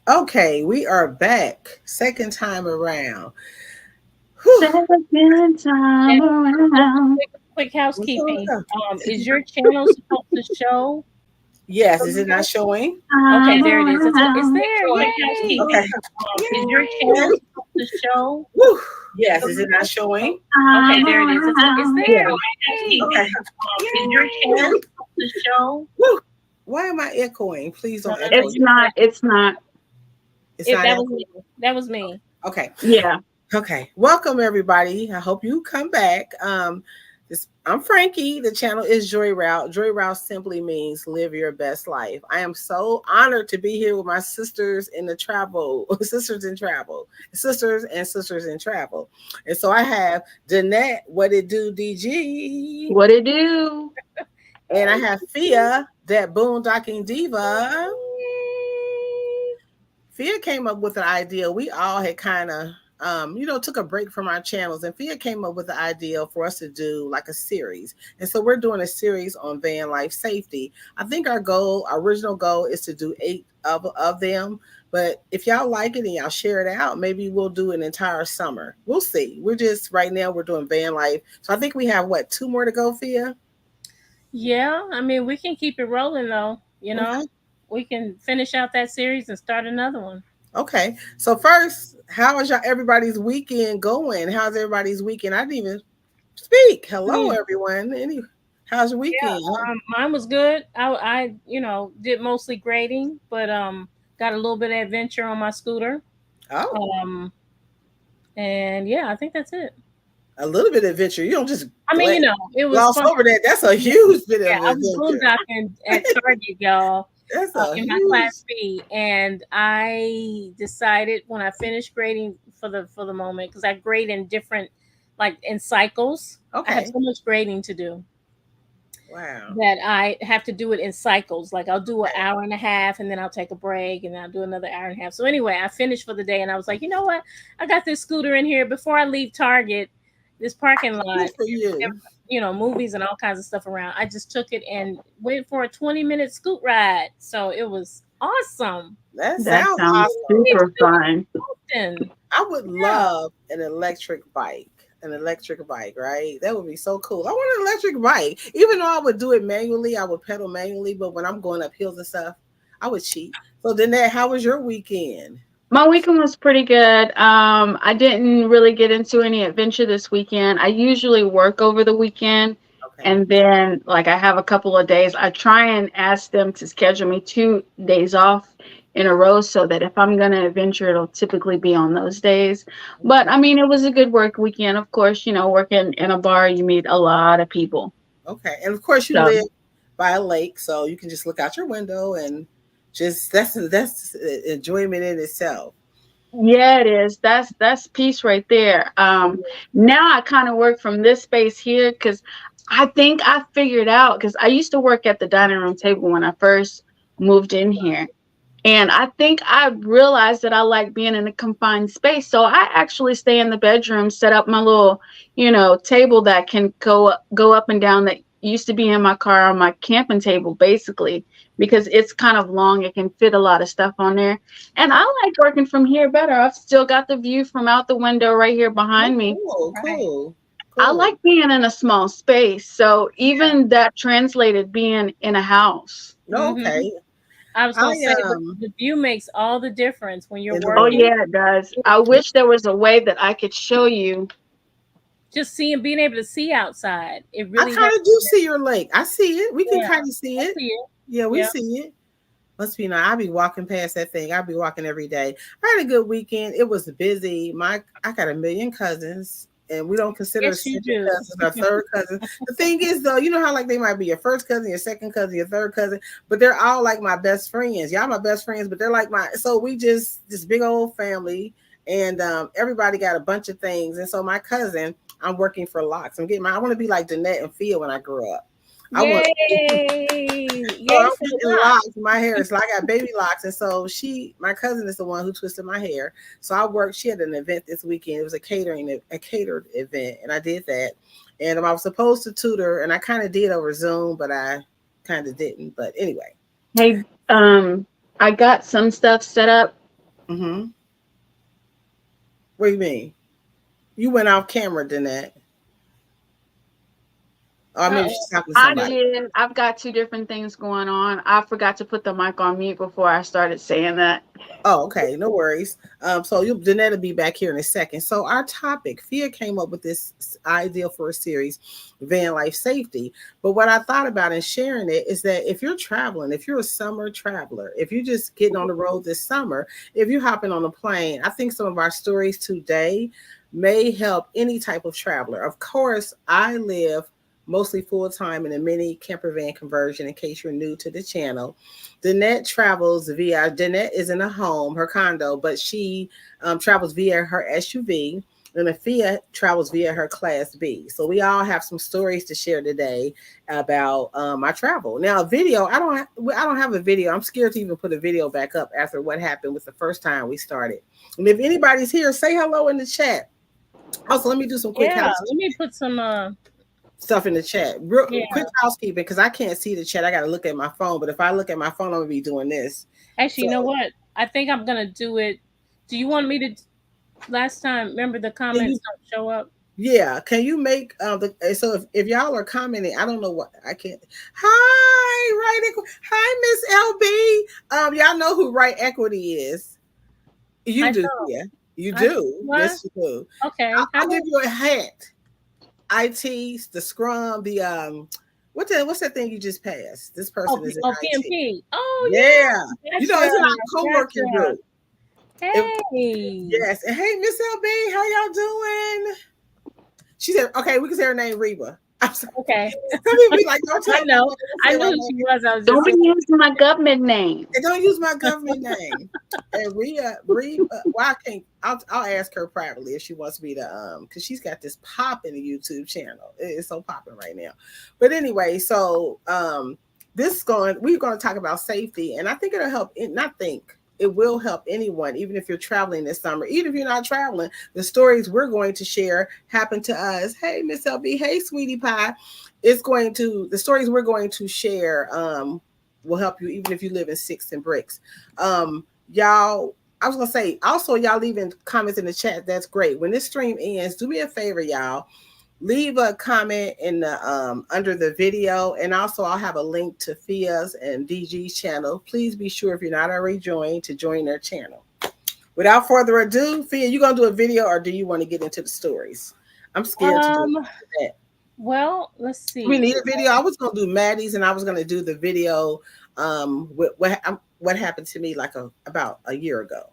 Okay, we are back. Second time around. Whew. Second time And around. quick What's going housekeeping. on? Is your channel supposed to show? Yes, is it not showing? Okay, Time there it is. It's around. there. Quick Yay! Okay. housekeeping. Is your Yeah. channel supposed to show? Whew. Yes, is it not showing? Okay, Time there it is. It's around. there. Yeah. Yay! Okay. Is your channel supposed to show? Whew. Why am I echoing? Please No, don't no, no. echo. It's not. It's not. It's not That was me. echoing. That was me. Okay. Yeah. Okay. Welcome everybody. I hope you come back. I'm Frankie. The channel is Joy Route. Joy Route simply means live your best life. I am so honored to be here with my sisters in the travel, sisters in travel, sisters in travel. And so I have Danette, what it do, DG, What it do? and I have Fia, that boondocking diva. Fia came up with an idea. We all had kind of, took a break from our channels, and Fia came up with the idea for us to do like a series. And so we're doing a series on van life safety. I think our original goal is to do 8 of them. But if y'all like it and y'all share it out, maybe we'll do an entire summer. We'll see. Right now we're doing van life. So I think we have 2 more to go, Fia? Yeah, I mean, we can keep it rolling though. Okay. We can finish out that series and start another one. Okay. So first, how is everybody's weekend going? How's everybody's weekend? I didn't even speak. Hello, Hmm. everyone. How's your Yeah, weekend? mine was good. I did mostly grading, but got a little bit of adventure on my scooter. Oh, Um, and yeah, I think that's it. a little bit of adventure. You don't just I mean, it was gloss fun. over that. That's a huge bit Yeah, of I was adventure. boondocking at Target, y'all, That's a in my huge. class B, and I decided when I finished grading for the moment, because I grade in different, like in cycles. I have Okay. so much grading to do Wow. that I have to do it in cycles. Like I'll do an Okay. hour and a half, and then I'll take a break, and then I'll do another hour and a half. So anyway, I finished for the day, and I was like, you know what? I got this scooter in here before I leave Target, this parking lot. Good for you. Movies and all kinds of stuff around. I just took it and went for a 20-minute scoot ride. So it was awesome. That That sounds sounds awesome. Need to super do it fun. often. I would Yeah. love an electric bike. An electric bike, right? That would be so cool. I want an electric bike. Even though I would do it manually, I would pedal manually, but when I'm going up hills and stuff, I would cheat. So then how was your weekend? My weekend was pretty good. I didn't really get into any adventure this weekend. I usually work over the weekend, Okay. and then like I have a couple of days. I try and ask them to schedule me 2 days off in a row so that if I'm gonna adventure, it'll typically be on those days. But Okay. I mean, it was a good work weekend. Of course, working in a bar, you meet a lot of people. Okay. And of course you So live by a lake, so you can just look out your window and just that's enjoyment in itself. yeah, it is. That's peace right there. Now I kind of work from this space here because I think I figured out because I used to work at the dining room table when I first moved in here. And I think I realized that I like being in a confined space. So I actually stay in the bedroom, set up my little, table that can go up and down that used to be in my car on my camping table, basically, because it's kind of long. It can fit a lot of stuff on there. And I like working from here better. I've still got the view from out the window right here Oh, behind me. cool, Right. cool, I cool. like being in a small space. So Yeah. even that translated being in a house. No, Hmm. okay. I was I gonna say the view makes all the difference when you're in the Oh world. working. yeah, it does. I wish there was a way that I could show you. Just being able to see outside. It I really kind helps. of do see your lake. I see it. We can Yeah, kind of see I it. see it. Yeah, we Yeah. see it. Must be nice. I'll be walking past that thing. I'll be walking every day. I had a good weekend. It was busy. I got a million cousins, and we don't consider Yes, you second do. cousins our third cousin. The thing is, though, you know how like they might be your first cousin, your second cousin, your third cousin, but they're all like my best friends. Y'all my best friends, but they're like my. So we just this big old family, and everybody got a bunch of things. And so my cousin, I'm working for locks. I want to be like Danette and Phil when I grow up. I want Yay! so Yay I'm for the getting lot. locks. My hair is like I got baby locks, and so my cousin is the one who twisted my hair. So I worked. She had an event this weekend. It was a catered event, and I did that. And I was supposed to tutor, and I kind of did over Zoom, but I kind of didn't. But anyway, Hey, I got some stuff set up Mm-hmm. What do you mean? You went off camera, Danette. Or maybe Uh-oh. she's talking to I somebody. did. I've got two different things going on. I forgot to put the mic on mute before I started saying that. Oh, okay, no worries. So you Danette will be back here in a second. So our topic, Fia came up with this idea for a series, van life safety. But what I thought about in sharing it is that if you're traveling, if you're a summer traveler, if you're just getting on the road this summer, if you're hopping on a plane, I think some of our stories today may help any type of traveler. Of course, I live mostly full time in a mini camper van conversion. In case you're new to the channel, Danette is in a home, her condo, but she travels via her SUV. And Afia travels via her Class B. So we all have some stories to share today about my travel. Now, a video, I don't have a video. I'm scared to even put a video back up after what happened with the first time we started. And if anybody's here, say hello in the chat. Also, let me do some quick Yeah, housekeeping let me put some stuff in the chat. Real yeah. quick housekeeping because I can't see the chat. I got to look at my phone. But if I look at my phone, I'm gonna be doing this. Actually, So you know what? I think I'm gonna do it. Do you want me to? Last time, remember the can comments you, don't show up. yeah, can you make so if y'all are commenting, I don't know what I can't. Hi, right? Hi, Miss LB. Y'all know who Right Equity is. You I do, don't. yeah. You I do. what? Yes, you do. Okay. How I'll do? give you a hint. IT, the Scrum, the what's that thing you just passed? This Oh, person is in oh, IT. PMP. Oh Yeah. yeah. You know, Gotcha. it's in our co-working Gotcha. group. It, Hey. yes. And hey, Miss LB, how y'all doing? She said, okay, we can say her name Reba. I'm sorry. Okay. Some people be like, don't I tell me know. I say knew my who she name. was. I was Don't just be saying. using my government name. And don't use my government name. And Reba, well, I can't. I'll ask her privately if she wants me to because she's got this pop in the YouTube channel. It's so popping right now. But anyway, so we're going to talk about safety, and I think it'll help. Not think it will help anyone, even if you're traveling this summer, even if you're not traveling. The stories we're going to share happen to us. Hey, Miss LB. Hey, sweetie pie. The stories we're going to share will help you even if you live in sticks and bricks. Y'all, I was gonna say also y'all leaving comments in the chat. That's great. When this stream ends, do me a favor, y'all. Leave a comment in the under the video, and also I'll have a link to Fia's and DG's channel. Please be sure if you're not already joined to join their channel. Without further ado, Fia, you gonna do a video or do you want to get into the stories? I'm scared to do Um. that. Well, let's We see. need a video. I was gonna do Maddie's, and I was gonna do the video. What happened to me like about a year ago.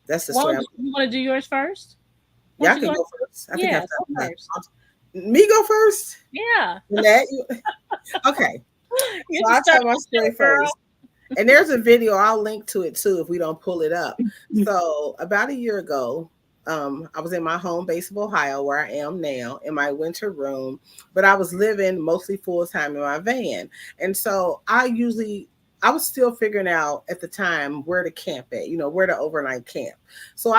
That's the Well, story. you want to do yours first? Why don't Y'all you can go? go first. I think Yeah, I've go done that. first. Me go first. Yeah. That okay. You So just I'll start tell my the show, story girl. first. And there's a video. I'll link to it too if we don't pull it up. So about a year ago, I was in my home base of Ohio, where I am now, in my winter room, but I was living mostly full time in my van. And so I was still figuring out at the time where to camp at, where to overnight camp. So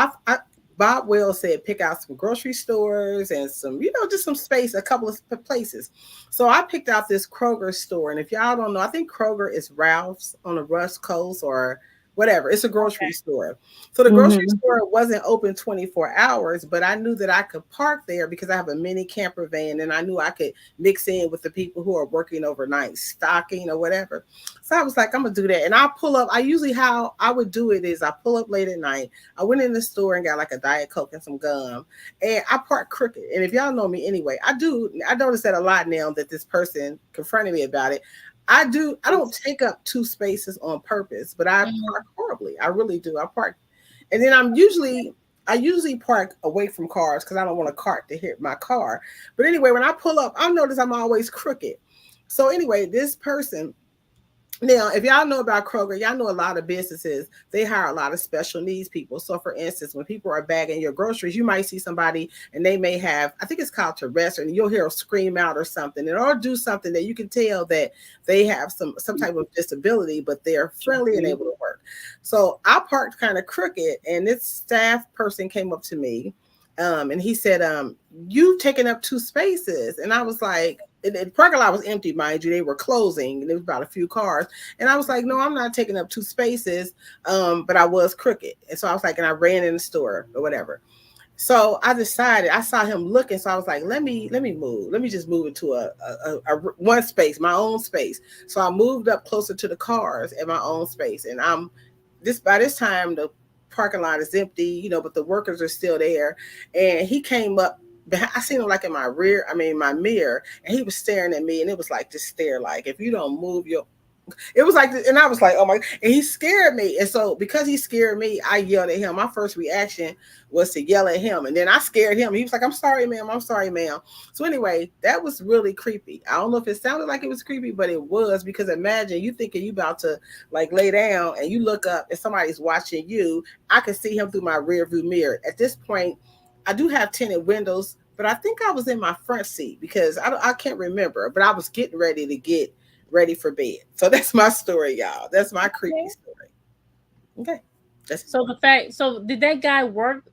Bob Wells said pick out some grocery stores and some, just some space, a couple of places. So I picked out this Kroger store. And if y'all don't know, I think Kroger is Ralph's on the West Coast or whatever. It's a grocery Okay. store. So the grocery Mm-hmm. store wasn't open 24 hours, but I knew that I could park there because I have a mini camper van and I knew I could mix in with the people who are working overnight, stocking or whatever. So I was like, I'm going to do that. And I'll pull up. How I would do it is I pull up late at night. I went in the store and got like a Diet Coke and some gum and I park crooked. And if y'all know me anyway, I notice that a lot now that this person confronted me about it. I don't take up two spaces on purpose, but I Mhm. park horribly. I really do. I park, and then I usually park away from cars because I don't want a cart to hit my car. But anyway, when I pull up, I'll notice I'm always crooked. So anyway, this person. Now, if y'all know about Kroger, y'all know a lot of businesses, they hire a lot of special needs people. So for instance, when people are bagging your groceries, you might see somebody and they may have, I think it's called Tourette's, and you'll hear them scream out or something, or do something that you can tell that they have some type of disability, but they're friendly and able to work. So I parked kind of crooked, and this staff person came up to me, and he said, "You've taken up two spaces," and I was like, the parking lot was empty, mind you. They were closing, and there was about a few cars. And I was like, no, I'm not taking up two spaces. But I was crooked, and so I was like, and I ran in the store or whatever. So I decided, I saw him looking, so I was like, let me move. Let me just move into a one space, my own space. So I moved up closer to the cars in my own space, and by this time the parking lot is empty, but the workers are still there. And he came up behind, I seen him like in my rear, I mean my mirror, and he was staring at me, and it was like this stare, like if you don't move your, it was like, and I was like, oh my, and he scared me. And so because he scared me, I yelled at him. My first reaction was to yell at him. And then I scared him. He was like, I'm sorry, ma'am. I'm sorry, ma'am. So anyway, that was really creepy. I don't know if it sounded like it was creepy, but it was, because imagine you thinking you about to like lay down and you look up and somebody's watching you. I could see him through my rear view mirror. At this point, I do have tinted windows, but I think I was in my front seat because I can't remember, but I was getting ready for bed. So that's my story, y'all. That's my creepy story. Okay. So did that guy work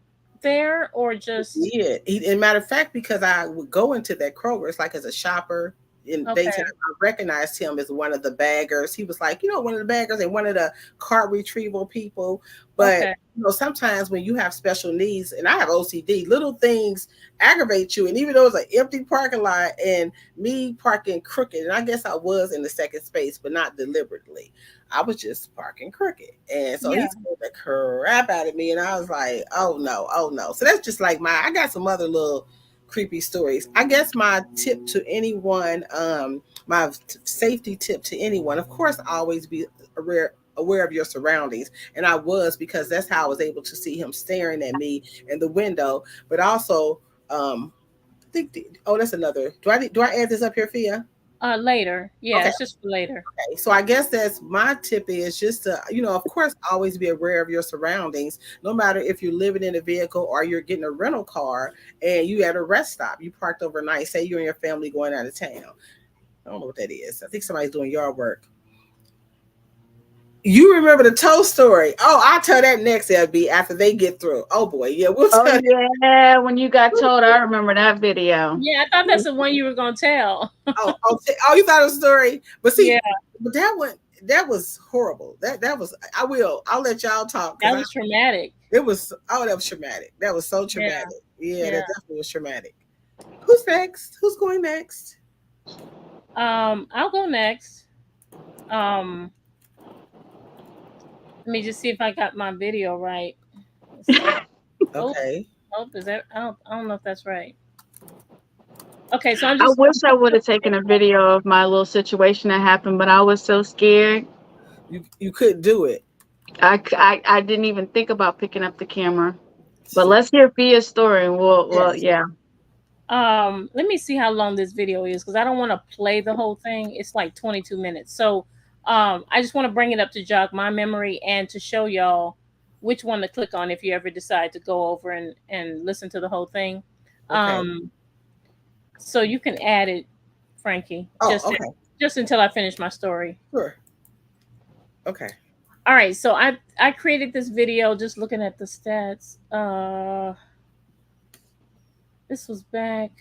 there or just? Yeah. In matter of fact, because I would go into that Kroger, it's like as a shopper in Dayton, I recognized him as one of the baggers. He was like, one of the baggers and one of the cart retrieval people. But sometimes when you have special needs, and I have OCD, little things aggravate you. And even though it's an empty parking lot and me parking crooked, and I guess I was in the second space, but not deliberately. I was just parking crooked. And so he scared the crap out of me. And I was like, oh no, oh no. So that's just like I got some other little creepy stories. I guess my tip to anyone, my safety tip to anyone, of course, always be aware of your surroundings. And I was, because that's how I was able to see him staring at me in the window. But also, that's another. Do I add this up here, Fia? Later. Yeah, okay. It's just for later. Okay. So I guess that's my tip, is just to, of course, always be aware of your surroundings, no matter if you're living in a vehicle or you're getting a rental car and you at a rest stop, you parked overnight, say you and your family going out of town. I don't know what that is. I think somebody's doing yard work. You remember the toe story? Oh, I'll tell that next, LB, after they get through. Oh boy, yeah, we'll tell. Yeah, when you got told, I remember that video. Yeah, I thought that's the one you were gonna tell. oh, you thought it was a story, but see, but that was horrible. That was. I'll let y'all talk. That was traumatic. It was. Oh, that was traumatic. That was so traumatic. Yeah, that definitely was traumatic. Who's next? Who's going next? I'll go next. Let me just see if I got my video right. Okay. Is that? I don't know if that's right. Okay, so I wish I would have taken a video of my little situation that happened, but I was so scared. You couldn't do it. I didn't even think about picking up the camera. But let's hear Fia's story. Well, yeah. Let me see how long this video is, because I don't want to play the whole thing. It's like 22 minutes. So I just want to bring it up to jog my memory and to show y'all which one to click on if you ever decide to go over and listen to the whole thing. Okay. So you can add it, Frankie. Just until I finish my story. Sure. Okay. All right. So I created this video just looking at the stats. This was back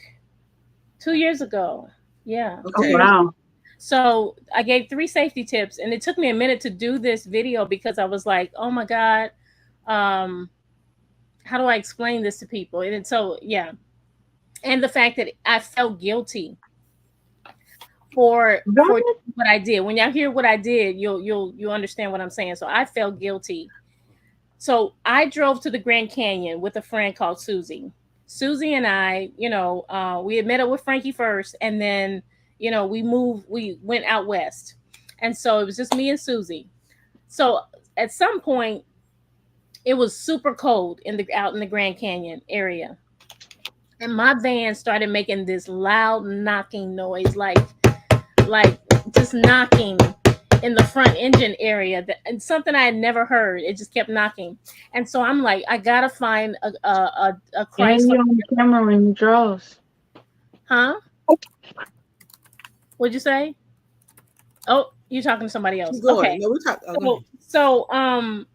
2 years ago. Yeah. Okay. Oh, wow. So I gave 3 safety tips, and it took me a minute to do this video because I was like, oh my God, how do I explain this to people? And so, yeah. And the fact that I felt guilty for what I did. When y'all hear what I did, you'll understand what I'm saying. So I felt guilty. So I drove to the Grand Canyon with a friend called Susie. Susie and I, we had met up with Frankie first, and then we went out west. And so it was just me and Susie. So at some point, it was super cold out in the Grand Canyon area. And my van started making this loud knocking noise, like just knocking in the front engine area, and something I had never heard. It just kept knocking. And so I'm like, I gotta find a Chrysler. You on camera when you drove. Huh? What'd you say? Oh, you're talking to somebody else. Okay. No, we're talking.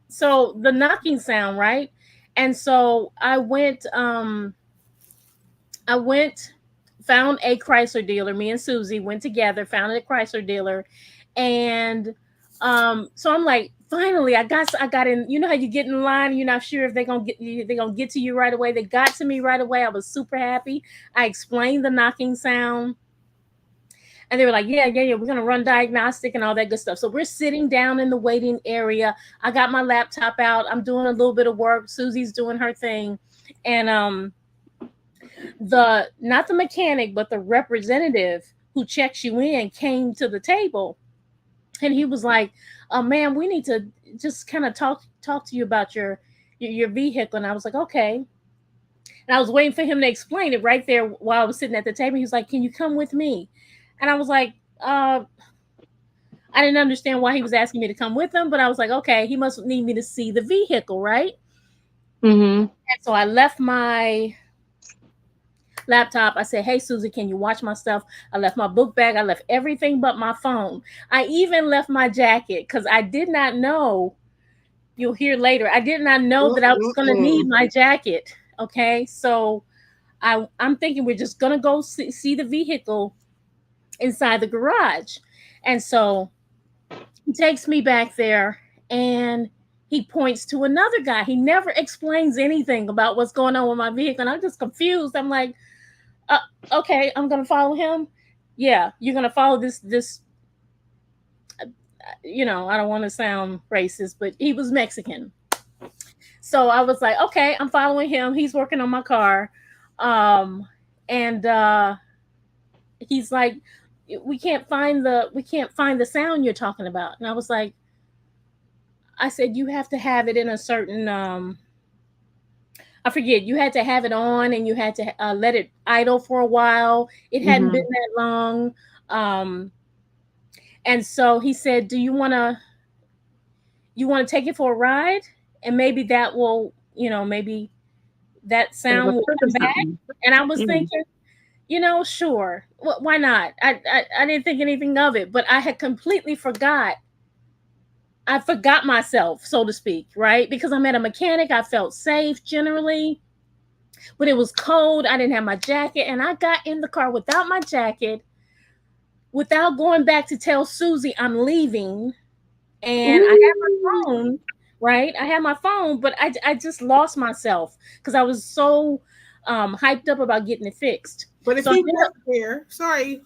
So the knocking sound, right? And so I went found a Chrysler dealer. Me and Susie went together, found a Chrysler dealer, and so I'm like, finally, I got in. You know how you get in line, you're not sure if they're gonna get to you right away. They got to me right away. I was super happy. I explained the knocking sound. And they were like, yeah, yeah, yeah, we're gonna run diagnostic and all that good stuff. So we're sitting down in the waiting area. I got my laptop out. I'm doing a little bit of work. Susie's doing her thing. And the not the mechanic, but the representative who checks you in came to the table, and he was like, "Man, we need to just kind of talk to you about your vehicle." And I was like, "Okay." And I was waiting for him to explain it right there while I was sitting at the table. He was like, "Can you come with me?" And I was like, I didn't understand why he was asking me to come with him, but I was like, okay, he must need me to see the vehicle, right? Mm-hmm. And so I left my laptop. I said, hey, Susie, can you watch my stuff? I left my book bag. I left everything but my phone. I even left my jacket because I did not know. You'll hear later. I did not know that I was going to need my jacket. Okay. So I'm thinking we're just going to go see the vehicle inside the garage. And so he takes me back there and he points to another guy. He never explains anything about what's going on with my vehicle. And I'm just confused. I'm like, okay, I'm going to follow him. Yeah, you're going to follow this, I don't want to sound racist, but he was Mexican. So I was like, okay, I'm following him. He's working on my car. And he's like, we can't find the sound you're talking about. And I said, you have to have it in a certain, I forget, you had to have it on and you had to let it idle for a while. It hadn't been that long. And so he said, do you want to take it for a ride? And maybe that will, maybe that sound will come back. And I was thinking, sure. Why not? I didn't think anything of it, but I had completely forgot. I forgot myself, so to speak, right? Because I'm at a mechanic. I felt safe generally, but it was cold. I didn't have my jacket, and I got in the car without my jacket, without going back to tell Susie I'm leaving. And I had my phone, right? I had my phone, but I just lost myself because I was so hyped up about getting it fixed. But if he worked there, sorry,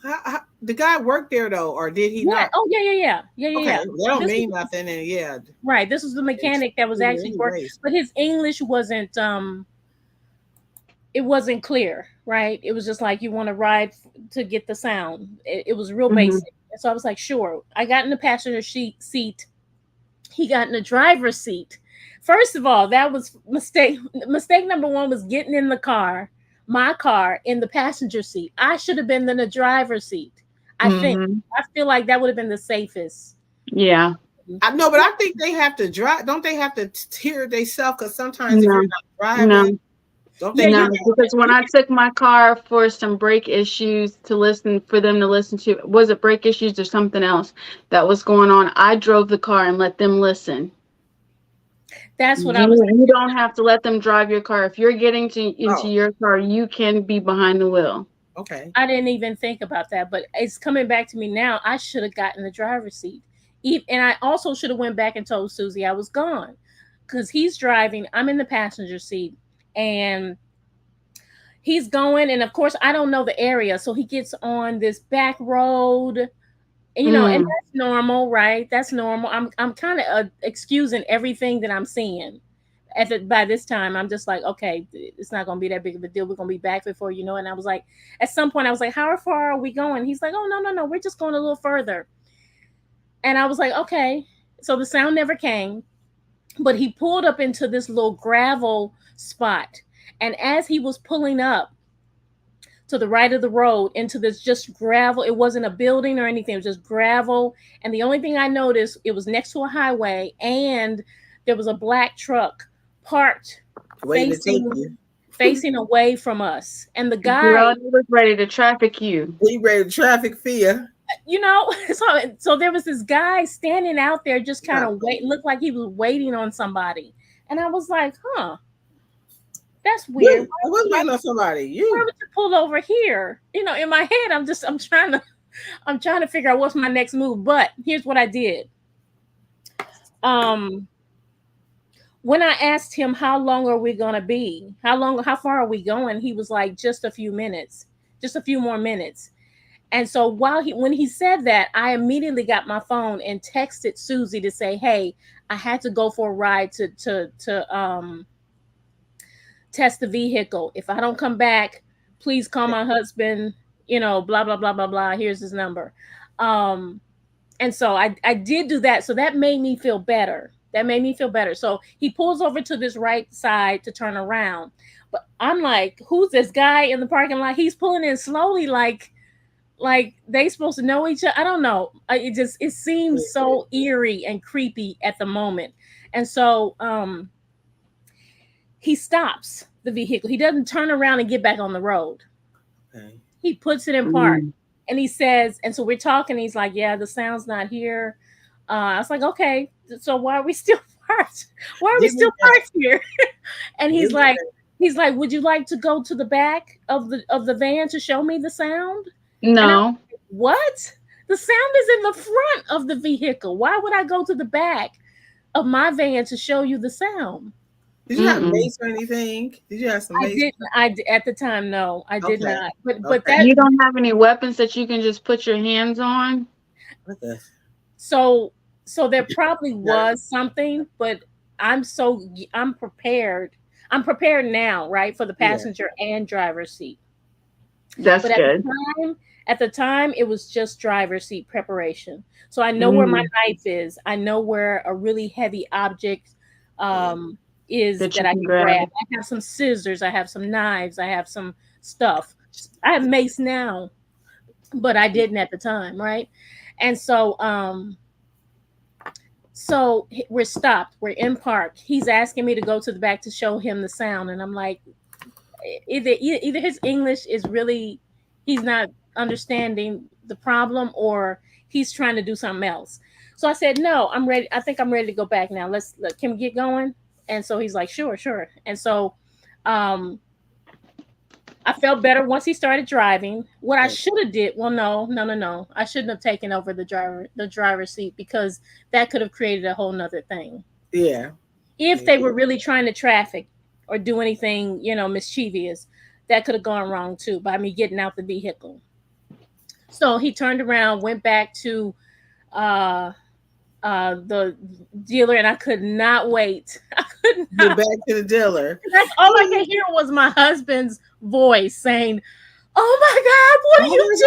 the guy worked there though, or did he not? Oh yeah. Okay, Yeah. That don't mean nothing, and yeah. Right. This was the mechanic that was actually working, but his English wasn't it wasn't clear, right? It was just like, you want to ride to get the sound. It was real basic. And so I was like, sure. I got in the passenger seat. He got in the driver's seat. First of all, that was mistake. Mistake number one was getting in the car. My car in the passenger seat. I should have been in the driver's seat. I feel like that would have been the safest. Yeah. I know, but I think they have to drive. Don't they have to hear themselves? Because sometimes if you're not driving, don't they? No, because when I took my car for some brake issues for them to listen to, was it brake issues or something else that was going on? I drove the car and let them listen. That's what I was thinking. You don't have to let them drive your car. If you're getting into your car, you can be behind the wheel. Okay. I didn't even think about that, but it's coming back to me now. I should have gotten the driver's seat. And I also should have went back and told Susie I was gone, because he's driving. I'm in the passenger seat and he's going. And of course, I don't know the area. So he gets on this back road. And that's normal, right? That's normal. I'm kind of excusing everything that I'm seeing. By this time, I'm just like, okay, it's not going to be that big of a deal. We're going to be back before you know it. And I was like, at some point, I was like, how far are we going? He's like, oh, no. We're just going a little further. And I was like, okay. So the sound never came. But he pulled up into this little gravel spot. And as he was pulling up to the right of the road into this just gravel. It wasn't a building or anything. It was just gravel. And the only thing I noticed, it was next to a highway and there was a black truck parked facing away from us. And the guy was ready to traffic you. He ready to traffic fear. So there was this guy standing out there just kind of looked like he was waiting on somebody. And I was like, That's weird. I was Why, waiting on somebody. why You. would you pull over here? In my head, I'm trying to figure out what's my next move. But here's what I did. Um, when I asked him how long are we gonna be, how far are we going, he was like, just a few minutes, just a few more minutes. And so when he said that, I immediately got my phone and texted Susie to say, hey, I had to go for a ride to test the vehicle. If I don't come back, please call my husband, blah blah blah blah blah. Here's his number. Um and so I did do that. So that made me feel better. That made me feel better. So he pulls over to this right side to turn around. But I'm like, who's this guy in the parking lot? He's pulling in slowly, like they supposed to know each other. I don't know. It seems so eerie and creepy at the moment. And so he stops the vehicle. He doesn't turn around and get back on the road. Okay. He puts it in park. And he says, and so we're talking. He's like, yeah, the sound's not here. I was like, okay, so why are we still parked? Why are we still parked here? And he's like, would you like to go to the back of the van to show me the sound? No. Like, what? The sound is in the front of the vehicle. Why would I go to the back of my van to show you the sound? Did you have mace or anything? Did you have some mace? I didn't. At the time, no, I did not. But that you don't have any weapons that you can just put your hands on. Okay. So there probably was something, but I'm prepared. I'm prepared now, right, for the passenger and driver's seat. That's good. At the time, it was just driver's seat preparation. So I know where my knife is. I know where a really heavy object is that I can grab. I have some scissors. I have some knives. I have some stuff. I have mace now, but I didn't at the time, right? And so we're stopped. We're in park. He's asking me to go to the back to show him the sound, and I'm like, either his English is really, he's not understanding the problem, or he's trying to do something else. So I said, no, I'm ready. I think I'm ready to go back now. Can we get going? And so he's like, sure. And so I felt better once he started driving. What I should have did, well, no. I shouldn't have taken over the driver's seat, because that could have created a whole nother thing. Yeah. If they were really trying to traffic or do anything, mischievous, that could have gone wrong too, by me getting out the vehicle. So he turned around, went back to the dealer, and I could not wait. I couldn't get back to the dealer. That's all I could hear was my husband's voice saying, "Oh my God, what are you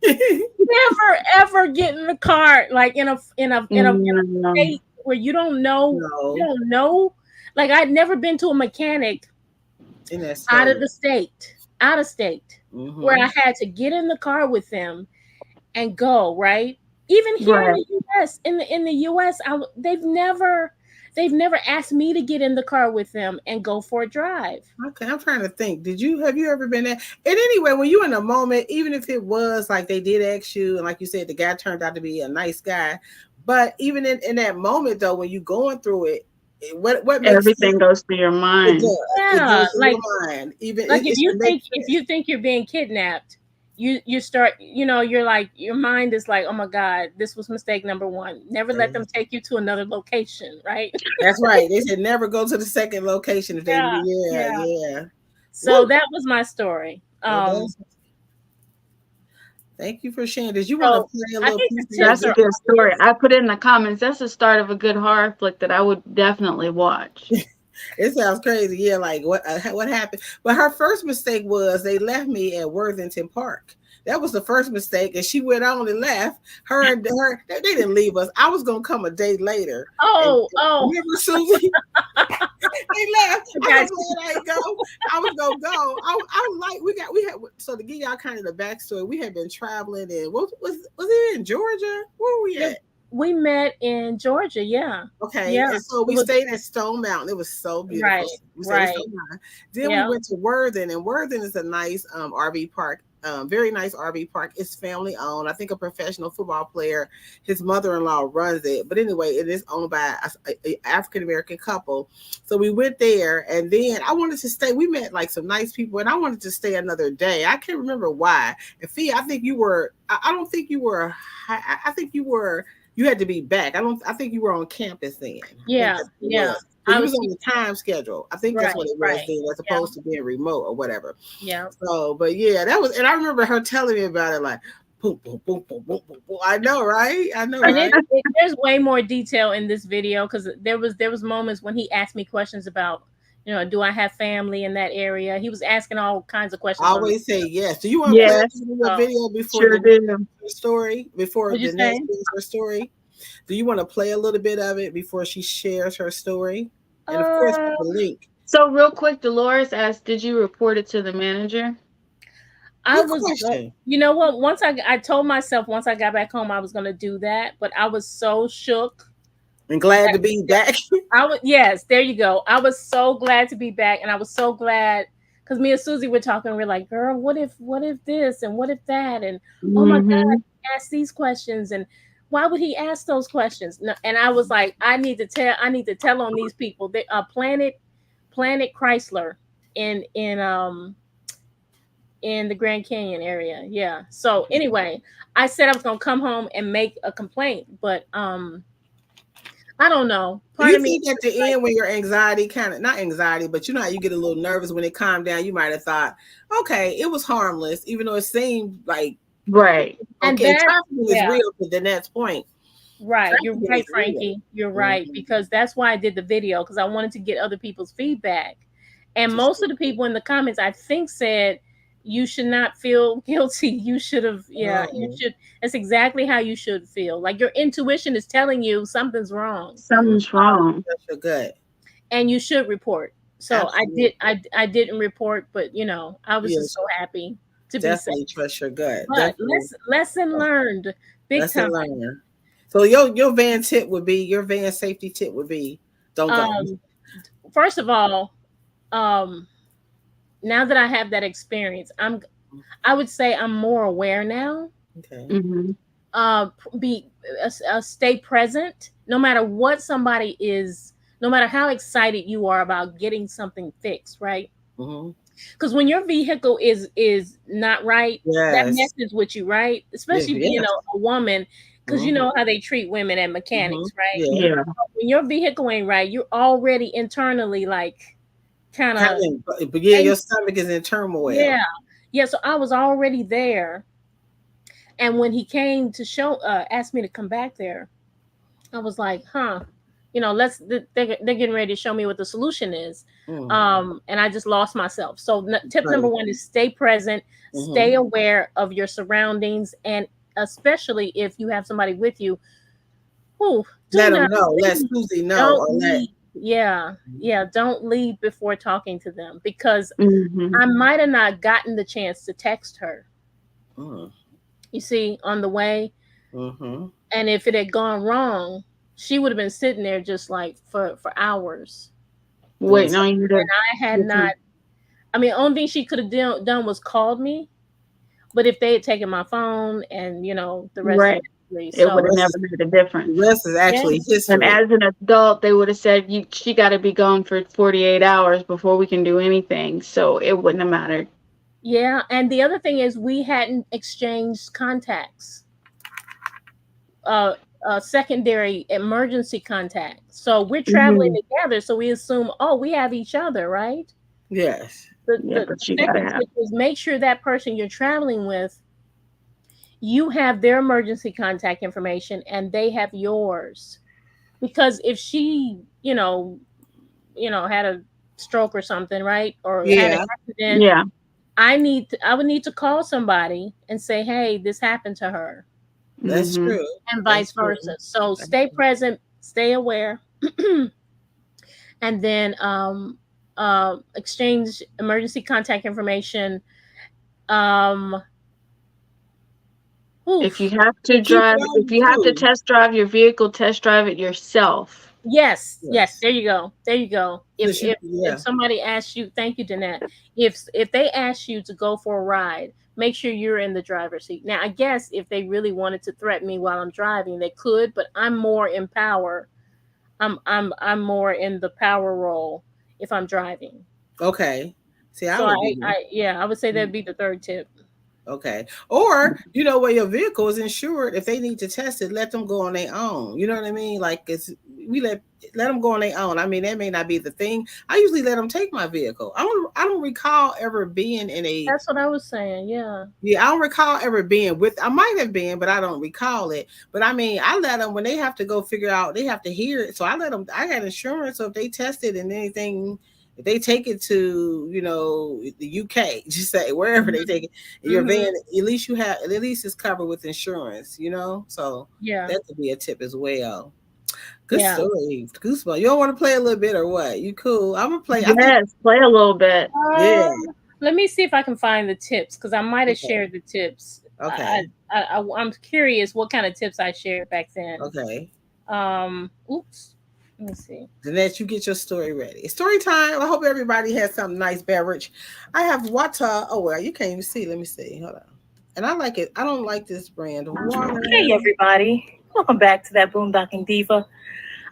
doing? Never ever get in the car like in a state where you don't know. You don't know. Like, I'd never been to a mechanic out of state, where I had to get in the car with them and go, right? Even here in the U.S., in the U.S., they've never asked me to get in the car with them and go for a drive. Okay, I'm trying to think. Have you ever been there? And anyway, when you're in a moment, even if it was like they did ask you, and like you said, the guy turned out to be a nice guy, but even in that moment though, when you're going through it, what makes everything goes through your mind? Yeah, like your mind. Even like if you think you're being kidnapped, you start, you're like, your mind is like, oh my God, this was mistake number one. Never let them take you to another location, right? That's right. They said never go to the second location if they yeah. So that was my story. Thank you for sharing. Did you want to play a little piece? That's a good story. I put it in the comments. That's the start of a good horror flick that I would definitely watch. It sounds crazy. Yeah, like what happened? But her first mistake was they left me at Worthington Park. That was the first mistake, and she went on and left. Her, they didn't leave us. I was gonna come a day later. Oh. Remember, Susie? They left. I was gonna go. I was like, we had. So to give y'all kind of the backstory, we had been traveling, and was it in Georgia? Where were we at? We met in Georgia, yeah. Okay, yeah. And so we stayed at Stone Mountain. It was so beautiful. Right, we stayed at Stone Mountain. Then we went to Worthing, and Worthing is a nice RV park. Very nice RV park. It's family owned. I think a professional football player, his mother-in-law runs it. But anyway, it is owned by a African American couple. So we went there, and then I wanted to stay. We met like some nice people, and I wanted to stay another day. I can't remember why. And Fee, I think you were. I don't think you were. I think you were. You had to be back. I don't. I think you were on campus then. I think Yeah, that's what it yeah. was. So I you was was on the time schedule. I think that's right, what it was right. then, as Yeah, opposed to being remote or whatever. yeah. So, but yeah, that was, and I remember her telling me about it, like, boom, boom, boom, boom, boom, boom, boom. I know, right? I know, And right? there's way more detail in this video because there was moments when he asked me questions about, do I have family in that area? He was asking all kinds of I questions on the always say yes. Do you want to play a Yes, little bit of video. video before sure the do. story? Before What'd you the next say? shares her story? Do you want to play a little bit of it before she shares her story? And of course, Uh, the link. So real quick, Dolores asked, "Did you report it to the manager?" I Good was, question. you know what? Once I told myself once I got back home I was gonna do that, but I was so shook. And glad to be back. I was yes, there you go. I was so glad to be back, and I was so glad because me and Susie were talking. We're like, "Girl, what if this and what if that?" And oh my God, Mm-hmm. he asked these questions, and why would he ask those questions? No, and I was like, I need to tell on these people. They Planet Chrysler in the Grand Canyon area. Yeah. So anyway, I said I was gonna come home and make a complaint, but I don't know. Do Part you of me think at the end when your anxiety kind of, not anxiety, but you know how you get a little nervous when it calmed down, you might have thought, okay, it was harmless, even though it seemed like, Right. and okay, that trafficking is yeah. real to the next point. Right, you're Trafficking right, is real. Frankie. You're right Mhm. because that's why I did the video because I wanted to get other people's feedback. And Just, most of the people in the comments I think said you should not feel guilty. You should have yeah, you um, should that's exactly how you should feel. Like your intuition is telling you something's wrong Something's wrong. that's your gut. and you should report. So I Absolutely. did I didn't report, but I was just Yes, so happy to be safe. definitely trust your gut. But Definitely. lesson learned big Lesson time. learned. So your van tip would be, your van safety tip would be, don't go. Um First of all, um now that I have that experience, I would say I'm more aware now. Okay. Mm-hmm. Be Stay present, no matter what somebody is, no matter how excited you are about getting something fixed, right? Hmm. Because when your vehicle is not right, that Yes. messes with you, right? Yes. Especially being Yes. a woman, because you Hmm. know how they treat women and Hmm. mechanics, right? Yeah. Yeah. When your vehicle ain't right, you're already internally like kind Kind of but yeah, your stomach is in turmoil. yeah, yeah. So I was already there, and when he came to ask me to come back there, I was like, huh, they're getting ready to show me what the solution is, Mm. and I just lost myself. So tip number Right. one is stay present, Hmm. stay aware of your surroundings, and especially if you have somebody with you, who do Let them not know. Let leave. Susie know, Don't or let. leave. Yeah, yeah. Don't leave before talking to them because Mm-hmm. I might have not gotten the chance to text her, Mm. you see, on the way. Hmm. And if it had gone wrong, she would have been sitting there just like for hours. Doing Waiting something. on you to And I had get not, some. I mean, only thing she could have done was called me. But if they had taken my phone and, the rest is Right. history. It The would So, have rest never is, made a difference. the rest is yeah. actually And history. as an adult, they would have said she got to be gone for 48 hours before we can do anything. So it wouldn't have mattered. Yeah. And the other thing is, we hadn't exchanged contacts, uh, secondary emergency contacts. So we're traveling Hmm. together. So we assume, oh, we have each other, right? Yes. The, Yeah, the, the but you gotta second have. tip is make sure that person you're traveling with, you have their emergency contact information and they have yours. Because if she, had a stroke or something, right? Or had an Yeah. accident, Yeah. I would need to call somebody and say, hey, this happened to her, That's Hmm. true. and vice That's true. versa. So That's stay true. present, stay aware, and then exchange emergency contact information. Um, If you oof. have to And keep it drive, on if you have to you too. test drive your vehicle, test drive it yourself. Yes, yes. Yes. There you go. There you go. If Since you, if if yeah. somebody asks you, thank you, Danette. If they ask you to go for a ride, make sure you're in the driver's seat. Now, I guess if they really wanted to threaten me while I'm driving, they could, but I'm more in power. I'm more in the power role if I'm driving. Okay. See, I So would be. yeah, I would say that'd be the third tip. Okay. Or, where your vehicle is insured, if they need to test it, let them go on their own. You know what I mean? Like we let them go on their own. I mean, that may not be the thing. I usually let them take my vehicle. I don't recall ever being in a That's what I was saying. Yeah. yeah, I don't recall ever being with. I might have been, but I don't recall it. But I mean, I let them when they have to go figure out. They have to hear it. So I let them. I got insurance, so if they test it and anything, if they take it to the UK, just say wherever they take it, your Mhm. van. At least you have. At least it's covered with insurance. So Yeah. that could be a tip as well. Good Yeah. story, Goosebumps. You don't want to play a little bit or what? You cool? I'm gonna play. I think Yes, play a little bit. yeah. Let me see if I can find the tips because I might have Okay. shared the tips. Okay. I'm curious what kind of tips I shared back then. Okay. Oops. Let me see. Jeanette, you get your story ready. Story time. I hope everybody has some nice beverage. I have water. Oh well, you can't even see. Let me see. Hold on. And I like it. I don't like this brand of water. Hey everybody, welcome back to that Boondocking Diva.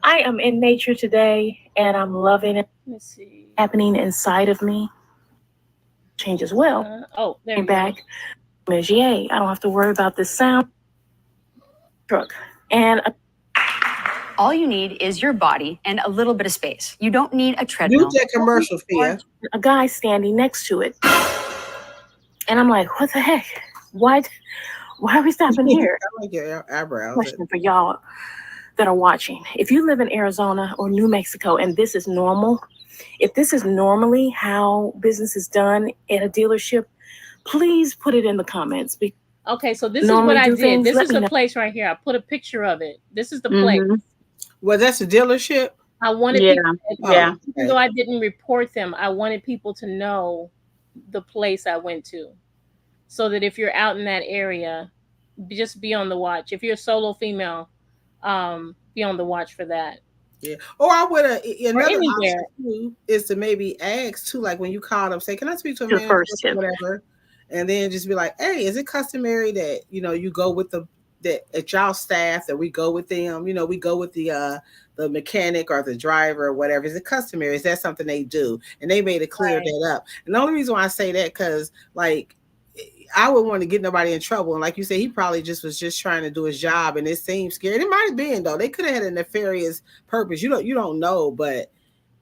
I am in nature today and I'm loving it Let me see. happening inside of me. Change as well. Oh, there you Back, go. Mergier. I don't have to worry about this sound truck. And all you need is your body and a little bit of space. You don't need a Use treadmill. that commercial, Fia. a guy standing next to it. And I'm like, what the heck? Why are we stopping here? I like your eyebrows. Question for y'all that are watching. If you live in Arizona or New Mexico and this is normal, if this is normally how business is done at a dealership, please put it in the comments. Okay, so this is what I did. This is the place right here. I put a picture of it. This is the place. Well, that's a dealership. I wanted people, yeah. even though I didn't report them, I wanted people to know the place I went to, so that if you're out in that area, just be on the watch. If you're a solo female, be on the watch for that. Yeah. Or I would have another anywhere. option too is to maybe ask too, like when you call them, say, "Can I speak to a Your manager?" first or tip. whatever, and then just be like, "Hey, is it customary that you go with that at y'all staff that we go with them? We go with the mechanic or the driver or whatever. Is it customary? Is that something they do?" And they made it clear Right. that up. And the only reason why I say that because like I would want to get nobody in trouble. And like you said, he probably was just trying to do his job, and it seemed scary. It might have been though. They could have had a nefarious purpose. You don't know, but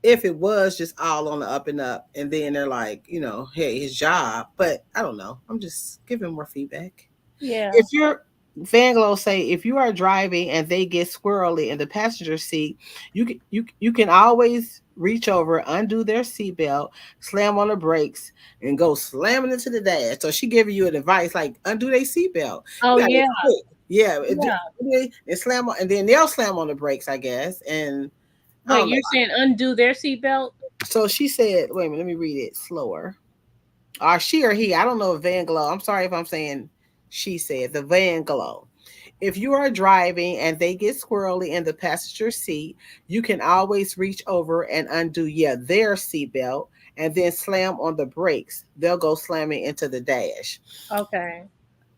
if it was just all on the up and up, and then they're like, hey, his job. But I don't know. I'm just giving more feedback. Yeah. If you're Vanglo say if you are driving and they get squirrely in the passenger seat, you can always reach over, undo their seatbelt, slam on the brakes, and go slamming into the dash. So she giving you an advice like undo their seatbelt. Oh You gotta yeah. be quick. Yeah, Yeah. and slam on, and then they'll slam on the brakes, I guess. And I Wait, don't know. you're saying undo their seatbelt? So she said, wait a minute, let me read it slower. Or she or he, I don't know if Van Glow. I'm sorry if I'm saying she said the Van Glow. If you are driving and they get squirrely in the passenger seat, you can always reach over and undo their seatbelt and then slam on the brakes. They'll go slamming into the dash. Okay.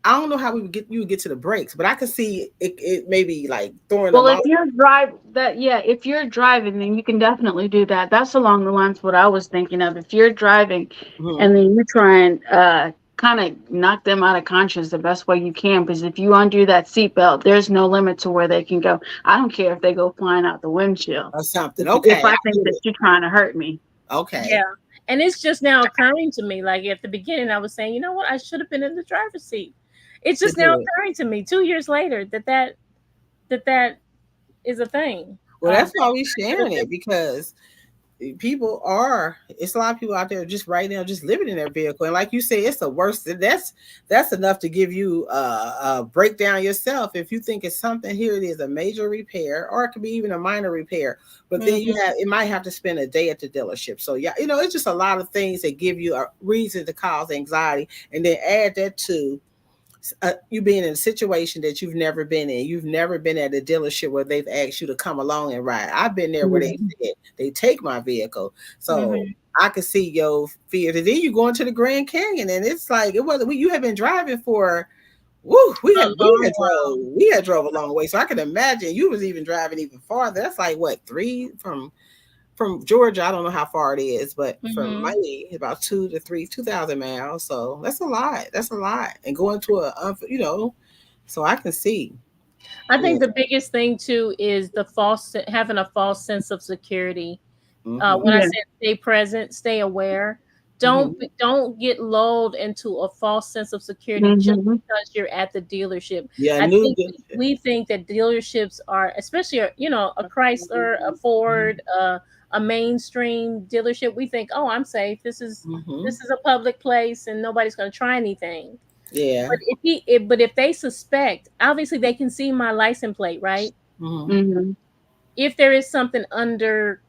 I don't know how you would get to the brakes, but I could see it maybe like throwing Well, them if off. if you're driving, then you can definitely do that. That's along the lines of what I was thinking of. If you're driving Mhm. and then you try and kind of knock them out of conscience the best way you can, because if you undo that seatbelt, there's no limit to where they can go. I don't care if they go flying out the windshield. Or something. If Okay, I I think get that it. you're trying to hurt me. Okay. Yeah. And it's just now occurring to me. Like at the beginning, I was saying, you know what? I should have been in the driver's seat. It's To just now do it. occurring to me 2 years later that is a thing. Well, that's why we I should have sharing it because it's a lot of people out there just right now just living in their vehicle, and like you say, it's the worst. That's enough to give you a breakdown yourself. If you think it's something, here it is, a major repair, or it could be even a minor repair, but then Mhm. it might have to spend a day at the dealership. So yeah, it's just a lot of things that give you a reason to cause anxiety, and then add that to you being in a situation that you've never been in. You've never been at a dealership where they've asked you to come along and ride. I've been there where they Mhm. said they take my vehicle. So Mhm. I could see your fears. And then you go into the Grand Canyon, and it's like it wasn't. You had been driving for. Woo, A long while. we had drove a long way, so I can imagine you was even driving even farther. That's like what 3 from Georgia. I don't know how far it is, but from Hmm. Miami, about 2,000 miles. So that's a lot. That's a lot, and going to so I can see. I Yeah. think the biggest thing too is the having a false sense of security. Mm-hmm. When I Yeah. said stay present, stay aware. Mm-hmm. Don't get lulled into a false sense of security just Hmm. because you're at the dealership. Yeah, I new. think we think that dealerships are, especially a Chrysler, a Ford, a mainstream dealership. We think, oh, I'm safe. Mm-hmm. This is a public place and nobody's going to try anything. Yeah. But if they suspect, obviously they can see my license plate, right? Mm-hmm. Hmm. If there is something under,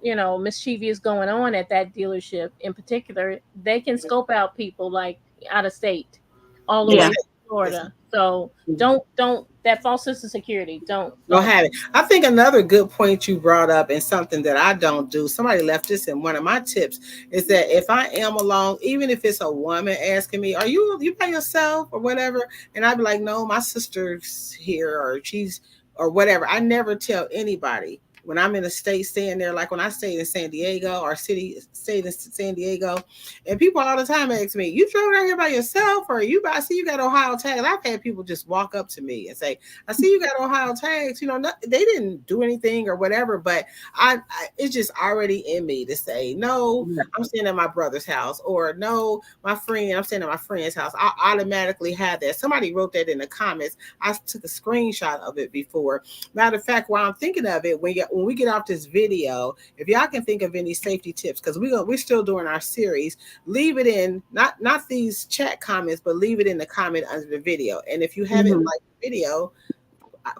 mischievous going on at that dealership in particular, they can scope out people like out of state, all the way Yeah. to Florida. So don't that false sense of security. Don't Don't. have it. I think another good point you brought up, and something that I don't do, somebody left this in one of my tips, is that if I am alone, even if it's a woman asking me, are you by yourself or whatever? And I'd be like, no, my sister's here or she's or whatever. I never tell anybody when I'm in a state staying there, like when I stayed in San Diego or stayed in San Diego, and people all the time ask me, you drove down here by yourself or I see you got Ohio tags. I've had people just walk up to me and say, I see you got Ohio tags. They didn't do anything or whatever, but it's just already in me to say, no, I'm staying at my brother's house, or no, I'm staying at my friend's house. I automatically have that. Somebody wrote that in the comments. I took a screenshot of it before. Matter of fact, while I'm thinking of it, when we get off this video, if y'all can think of any safety tips, because we're still doing our series, leave it in, not these chat comments, but leave it in the comment under the video. And if you haven't Hmm. liked the video,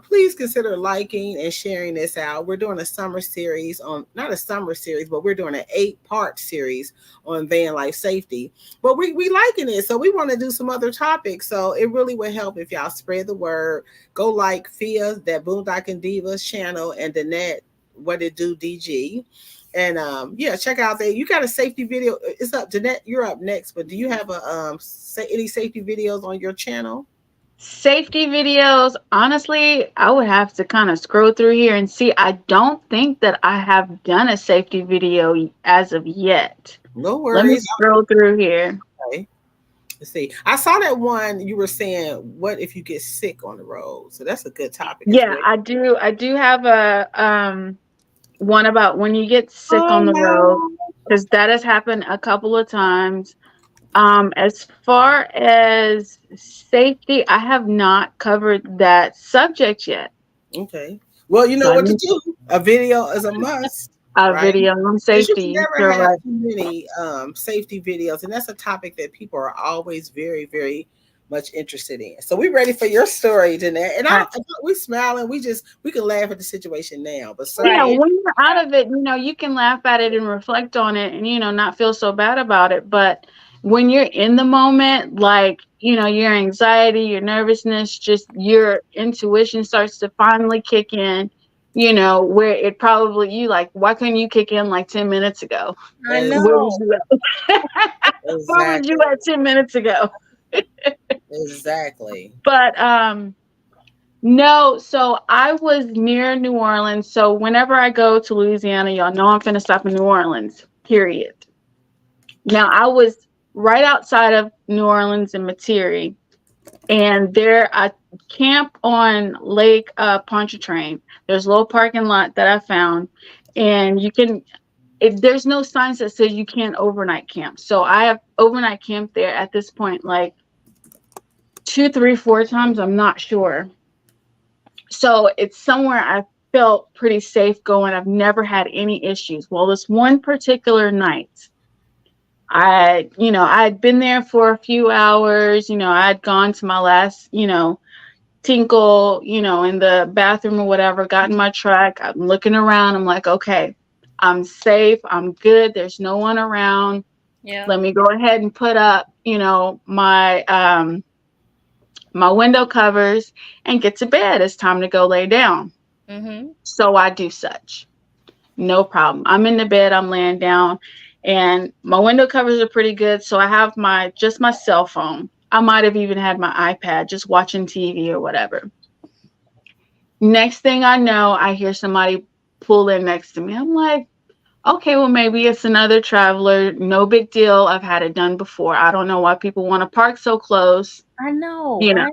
please consider liking and sharing this out. We're doing a summer series on, not a summer series, but we're doing an 8-part series on van life safety. But we liking it, so we want to do some other topics. So it really would help if y'all spread the word. Go like Fia, that Boondocking Divas channel, and Danette, What It Do DG. And yeah, check out there. You got a safety video. It's up, Danette. You're up next. But do you have any safety videos on your channel? Safety videos, honestly, I would have to kind of scroll through here and see. I don't think that I have done a safety video as of yet. No Let me worries. scroll through here. Okay. Let's see. I saw that one you were saying, what if you get sick on the road? So that's a good topic as Yeah, well. I do. I do have a one about when you get sick Oh on the road, no. because that has happened a couple of times. As far as safety, I have not covered that subject yet. Okay. Well, you So know I what to need do. A video is a must, a right? video on Because you can safety. never You're have right. too many safety videos, and that's a topic that people are always very, very much interested in. So we're ready for your story, Jeanette. And we smiling. We can laugh at the situation now, but Yeah, certainly, Right. when you're out of it, you can laugh at it and reflect on it and, not feel so bad about it. But when you're in the moment, like, your anxiety, your nervousness, just your intuition starts to finally kick in, where it probably, you like, why couldn't you kick in like 10 minutes ago? I as Where was know. you at? Where was you exactly, at 10 minutes ago? exactly. But, no, so I was near New Orleans. So whenever I go to Louisiana, y'all know I'm finna stop in New Orleans, period. Now, I was right outside of New Orleans in Metairie, and there I camp on Lake Pontchartrain. There's a little parking lot that I found, and there's no signs that says you can't overnight camp. So I have overnight camped there at this point, like 2, 3, 4 times. I'm not sure. So it's somewhere I felt pretty safe going. I've never had any issues. Well, this one particular night, I'd been there for a few hours. I'd gone to my last, tinkle, in the bathroom or whatever, got in my truck. I'm looking around. I'm like, okay, I'm safe. I'm good. There's no one around. Yeah. Let me go ahead and put up, my window covers and get to bed. It's time to go lay down. Mm-hmm. So I do such. No problem. I'm in the bed. I'm laying down. and my window covers are pretty good. So I have my cell phone. I might have even had my iPad just watching TV or whatever. Next thing I know, I hear somebody pull in next to me. I'm like, okay, well, maybe it's another traveler. No big deal. I've had it done before. I don't know why people want to park so close. I know, You know, right?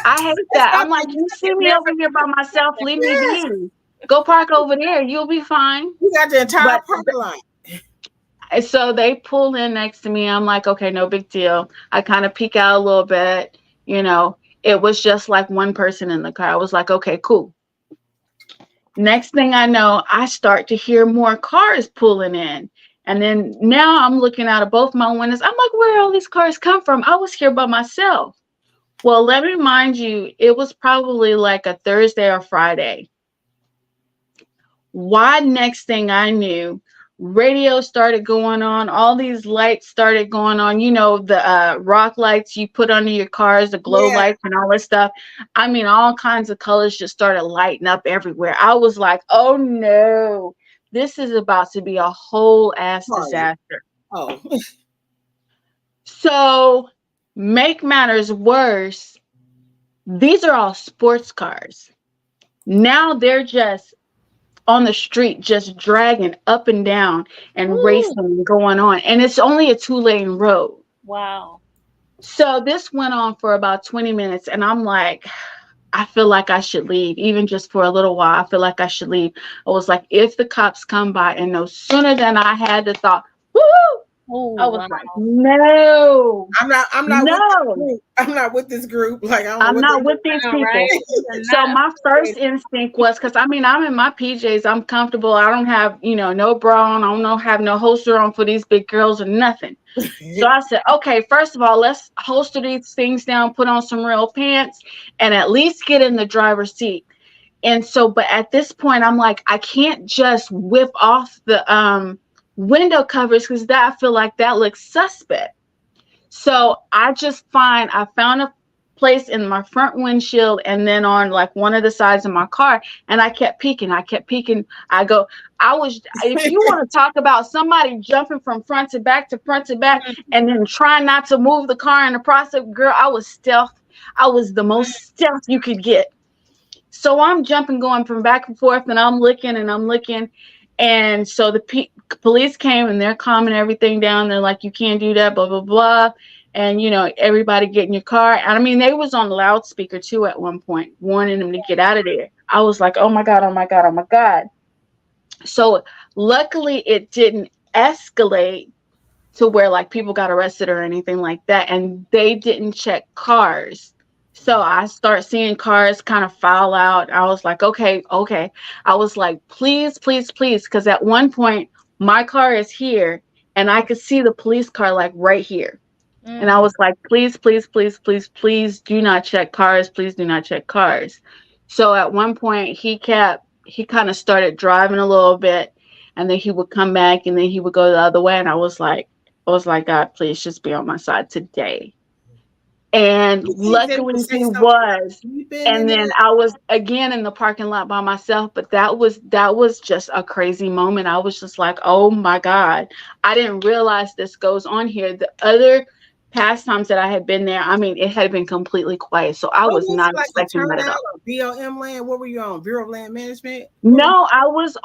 I hate that. I'm like, you see me over here by myself, leave me be. Go park over there. You'll be fine. You got the entire But parking lot. so they pull in next to me. I'm like, okay, no big deal. I kind of peek out a little bit. You know, it was just like one person in the car. I was like, okay, cool. Next thing I know, I start to hear more cars pulling in. And then now I'm looking out of both my windows. I'm like, where all these cars come from? I was here by myself. Well, let me remind you, it was probably like a Thursday or Friday. Why? Next thing I knew, radio started going on. All these lights started going on. You know, the rock lights you put under your cars, the glow lights and all this stuff. I mean, all kinds of colors just started lighting up everywhere. I was like, oh no, this is about to be a whole ass disaster. Oh. So, make matters worse, these are all sports cars. Now they're just on the street, just dragging up and down and racing and going on. And it's only a 2-lane road. Wow. So this went on for about 20 minutes. And I'm like, I feel like I should leave, even just for a little while. I feel like I should leave. I was like, if the cops come by, and no sooner than I had the thought, woo! Oh, I was like, no. I'm not with this group. I'm not with this group. Like, I'm not with these people. Right? So my first instinct was, because I mean, I'm in my PJs, I'm comfortable. I don't have, no bra on. I don't have no holster on for these big girls or nothing. So I said, okay, first of all, let's holster these things down, put on some real pants, and at least get in the driver's seat. And so, but at this point, I'm like, I can't just whip off the window covers, because I feel like that looks suspect. So I found a place in my front windshield and then on like one of the sides of my car, and I kept peeking. If you want to talk about somebody jumping from front to back and then trying not to move the car in the process, girl, I was stealth. I was the most stealth you could get. So I'm jumping, going from back and forth, and I'm looking. And so the police came, and they're calming everything down. They're like, you can't do that, blah, blah, blah. And, everybody get in your car. And I mean, they was on loudspeaker too at one point, warning them to get out of there. I was like, oh my God, oh my God, oh my God. So luckily it didn't escalate to where like people got arrested or anything like that. And they didn't check cars. So I start seeing cars kind of file out. I was like, okay. I was like, please, please, please. Because at one point, my car is here, and I could see the police car like right here. And I was like, please, please, please, please, please do not check cars. Please do not check cars. So at one point, he kind of started driving a little bit, and then he would come back, and then he would go the other way. And I was like, God, please just be on my side today. And luckily he was. And then I was again in the parking lot by myself. But that was just a crazy moment. I was just like, oh my God, I didn't realize this goes on here. The other past times that I had been there, I mean, it had been completely quiet. So I was not expecting that at all. BLM land? What were you on? Bureau of Land Management? No, I was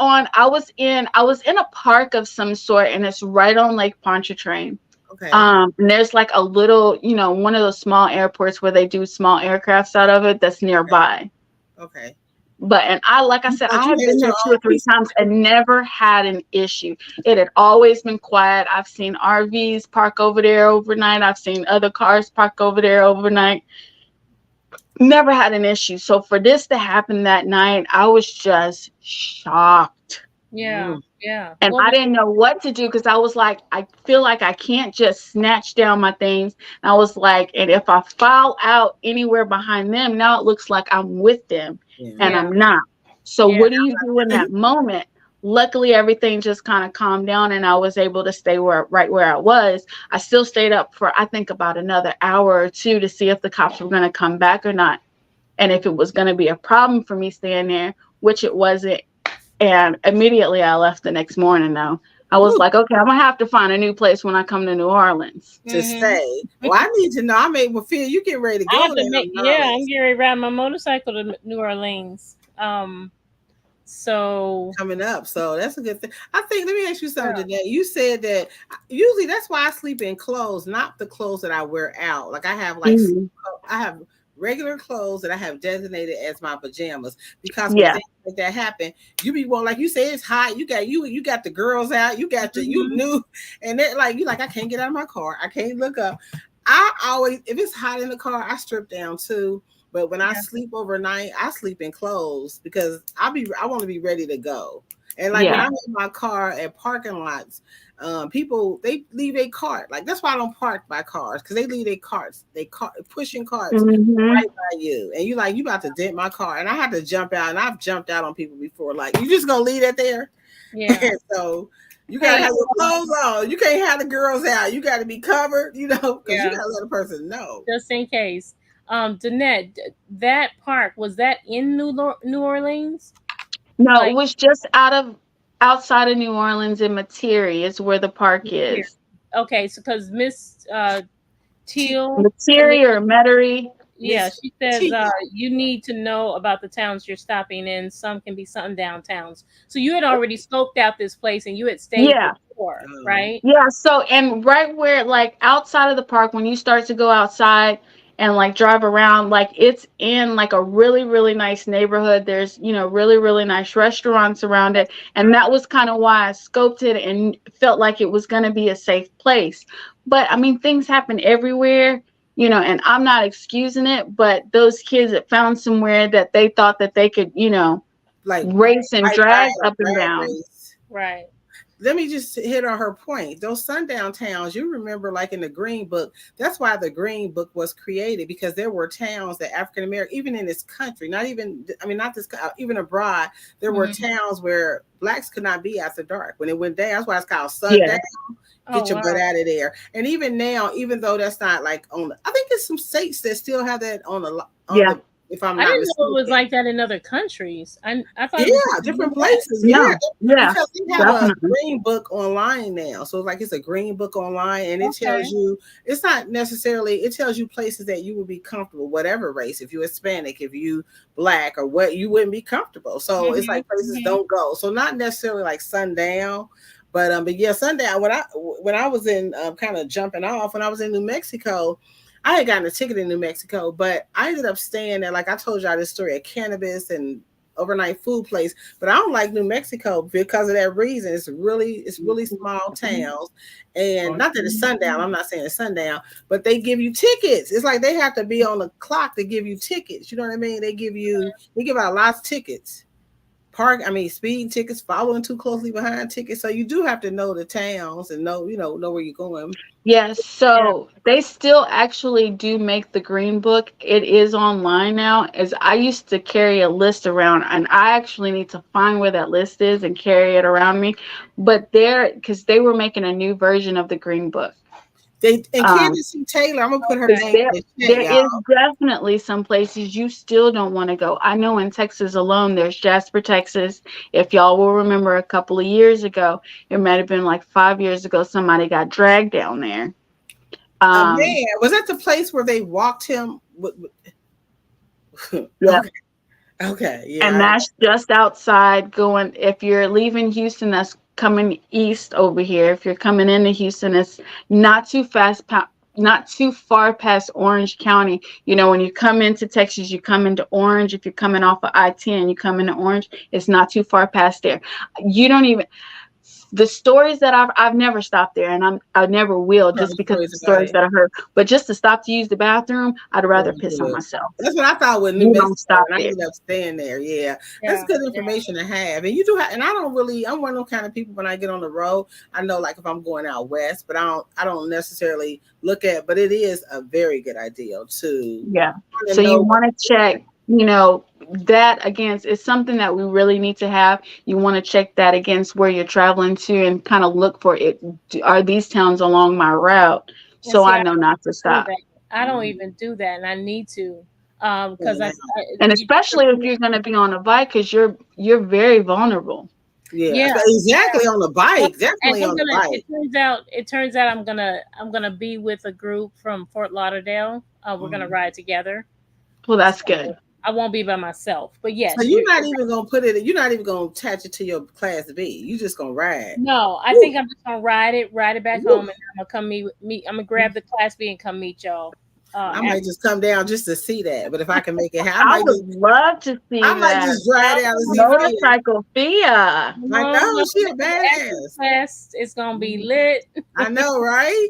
in a park of some sort, and it's right on Lake Pontchartrain. Okay. And there's like a little, one of those small airports where they do small aircrafts out of it that's nearby. Okay. But, and like I said, I have been there 2 or 3 times and never had an issue. It had always been quiet. I've seen RVs park over there overnight. I've seen other cars park over there overnight. Never had an issue. So for this to happen that night, I was just shocked. Yeah. Yeah. And I didn't know what to do, because I was like, I feel like I can't just snatch down my things. And I was like, and if I fall out anywhere behind them, now it looks like I'm with them, and I'm not. So what do you do in that moment? Luckily, everything just kind of calmed down, and I was able to stay right where I was. I still stayed up for, I think, about another hour or two to see if the cops were going to come back or not. And if it was going to be a problem for me staying there, which it wasn't. And immediately I left the next morning, though. I was like, okay, I'm gonna have to find a new place when I come to New Orleans to stay. Well, I need to know. I made me feel you get ready to I go have to there. make, yeah, I'm getting ready to ride my motorcycle to New Orleans. So Coming up, so that's a good thing. I think. Let me ask you something today. You said that usually that's why I sleep in clothes, not the clothes that I wear out. Like I have I have regular clothes that I have designated as my pajamas because when things like that happen, you be like you say it's hot. You got the girls out. You got you new, and they're like you like I can't get out of my car. I can't look up. I always if it's hot in the car, I strip down too. But when I sleep overnight, I sleep in clothes because I want to be ready to go. And like when I'm in my car at parking lots, people they leave a cart. Like that's why I don't park by cars because they leave their carts, pushing carts right by you, and you about to dent my car, and I have to jump out, and I've jumped out on people before. Like you just gonna leave that there? Yeah. So you gotta have your clothes on. You can't have the girls out. You got to be covered, because you gotta let a person know just in case. Danette, that park, was that in New Orleans? No, it was just outside of New Orleans in Metairie is where the park is. Okay, so because Miss Teal Metairie or Metairie. Yeah, she says you need to know about the towns you're stopping in. Some can be something downtowns. So you had already scoped out this place and you had stayed before, right? Yeah. So and right where like outside of the park, when you start to go outside and like drive around, like it's in like a really, really nice neighborhood. There's, really, really nice restaurants around it. And that was kind of why I scoped it and felt like it was going to be a safe place. But I mean, things happen everywhere. And I'm not excusing it, but those kids that found somewhere that they thought that they could, like race and drag up and down. Right. Let me just hit on her point. Those sundown towns, you remember like in the Green Book, that's why the Green Book was created, because there were towns that African American, even in this country, even abroad, there were towns where blacks could not be after dark. When it went down, that's why it's called sundown. Get your butt out of there. And even now, even though that's not like I think there's some states that still have that on the if I'm not I didn't mistaken. know it was like that in other countries. I thought different places. Because they have a Green Book online now. So it's a Green Book online, and it tells you, it's not necessarily, it tells you places that you would be comfortable, whatever race, if you're Hispanic, if you Black or what, you wouldn't be comfortable. So it's like places don't go. So not necessarily like sundown. But yeah, sundown. When I was in kind of jumping off, when I was in New Mexico, I had gotten a ticket in New Mexico, but I ended up staying at, like I told y'all this story, at Cannabis and overnight food place. But I don't like New Mexico because of that reason. It's really small towns, and not that it's sundown. I'm not saying it's sundown, but they give you tickets. It's like they have to be on the clock to give you tickets. You know what I mean? They give out lots of tickets. Speeding tickets, following too closely behind tickets. So you do have to know the towns and know where you're going. Yes. So they still actually do make the Green Book. It is online now. As I used to carry a list around, and I actually need to find where that list is and carry it around me. But because they were making a new version of the Green Book. Candace Taylor, I'm gonna put her name. There is definitely some places you still don't want to go. I know in Texas alone, there's Jasper, Texas. If y'all will remember, a couple of years ago, it might have been like 5 years ago, somebody got dragged down there. Man, was that the place where they walked him? Yeah. Okay. Yeah. And that's just outside going. If you're leaving Houston, that's coming east over here. If you're coming into Houston, it's not too far past Orange County. When you come into Texas, you come into Orange. If you're coming off of I-10, you come into Orange. It's not too far past there. You don't even. The stories that I've never stopped there, and I never will, just because of the stories that I heard. But just to stop to use the bathroom, I'd rather piss on myself. That's what I thought with New Mexico. I ended up staying there. Yeah, that's good information to have. And you do have, and I'm one of those kind of people when I get on the road. I know, like if I'm going out west, but I don't necessarily look at. But it is a very good idea too. Yeah. So you want to check. That against is something that we really need to have. You want to check that against where you're traveling to and kind of look for it. Are these towns along my route? So I know not to stop. I don't even do that, and I need to, because and especially if you're going to be on a bike, because you're very vulnerable. Yeah, Yeah. so exactly on the bike. And Definitely I'm on the gonna. bike. It turns out I'm gonna be with a group from Fort Lauderdale. We're gonna Mhm. ride together. Well, So that's good. I won't be by myself. But So yes, you're you're not even gonna put it. You're not even gonna attach it to your Class B. You just gonna ride. no. I Woo, think I'm just gonna ride it back woo. home, and I'm gonna come meet. I'm gonna grab the Class B and come meet y'all. I After. might just come down just to see that. But if I can make it happen, I would love to see I might that. just drive down and see Fia. Motorcycle Fia. Come Like, on, oh, she a Essence badass. Fest. It's gonna be Mhm. lit. I know, right?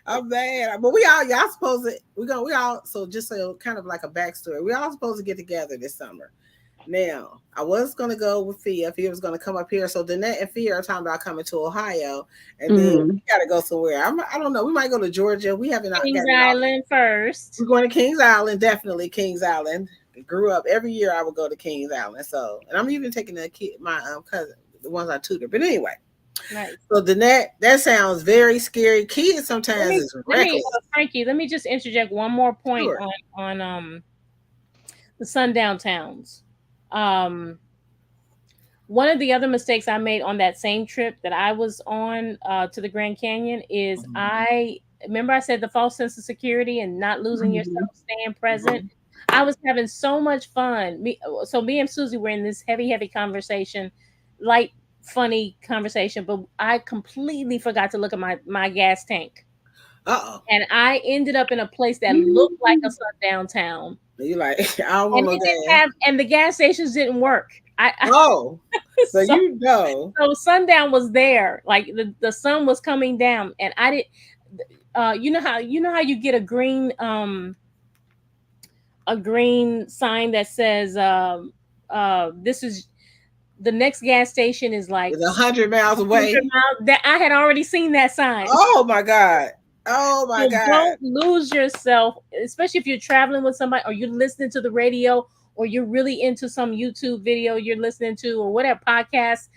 I'm bad, but y'all supposed to we all so just so kind of like a backstory. We all supposed to get together this summer. Now, I was gonna go with Fia. Fia was gonna come up here. So Danette and Fia are talking about coming to Ohio, and then Hmm. we gotta go somewhere. I don't know. We might go to Georgia. We haven't got Kings it all. Island first. We're going to Kings Island, definitely Kings Island. Grew up every year. I would go to Kings Island. So, and I'm even taking the kid, my cousin, the ones I tutor. But anyway, Nice. so Danette, that sounds very scary. Kids sometimes is Let me, reckless. Frankie. Let me just interject one more point Sure. on the sundown towns. Um, One of the other mistakes I made on that same trip that I was on to the Grand Canyon is Mhm. I remember I said the false sense of security and not losing yourself, staying present. Mhm. I was having so much fun. Me and Susie were in this heavy conversation, light, funny conversation, but I completely forgot to look at my gas tank. Uh And I ended up in a place that looked like a sundown town. oh. You like, I don't want And no it didn't gas. have, and the gas stations didn't work. Oh, so So you know. so sundown was there, like the sun was coming down, and I did. You know how you get a green sign that says this is the next gas station is like It's 100 miles 100 away. miles. That I had already seen that sign. Oh my God. Oh my So God. don't lose yourself, especially if you're traveling with somebody or you're listening to the radio or you're really into some YouTube video you're listening to or whatever podcast.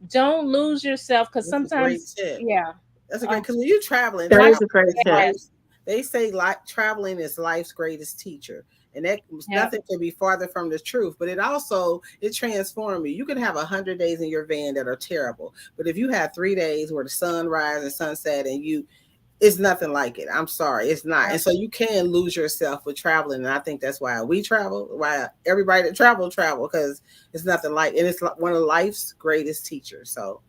Don't lose yourself because That's a great sometimes, tip. yeah. That's a Uh, great because when you're traveling, That life, is a great tip. yes, they say like traveling is life's greatest teacher. And that yeah. nothing can be farther from the truth. But it transforms you. You can have 100 days in your van that are terrible. But if you have 3 days where the sun rises and sunset and it's nothing like it. I'm sorry, it's not. And so you can lose yourself with traveling. And I think that's why we travel, why everybody that travel, because it's nothing like, and it's one of life's greatest teachers. So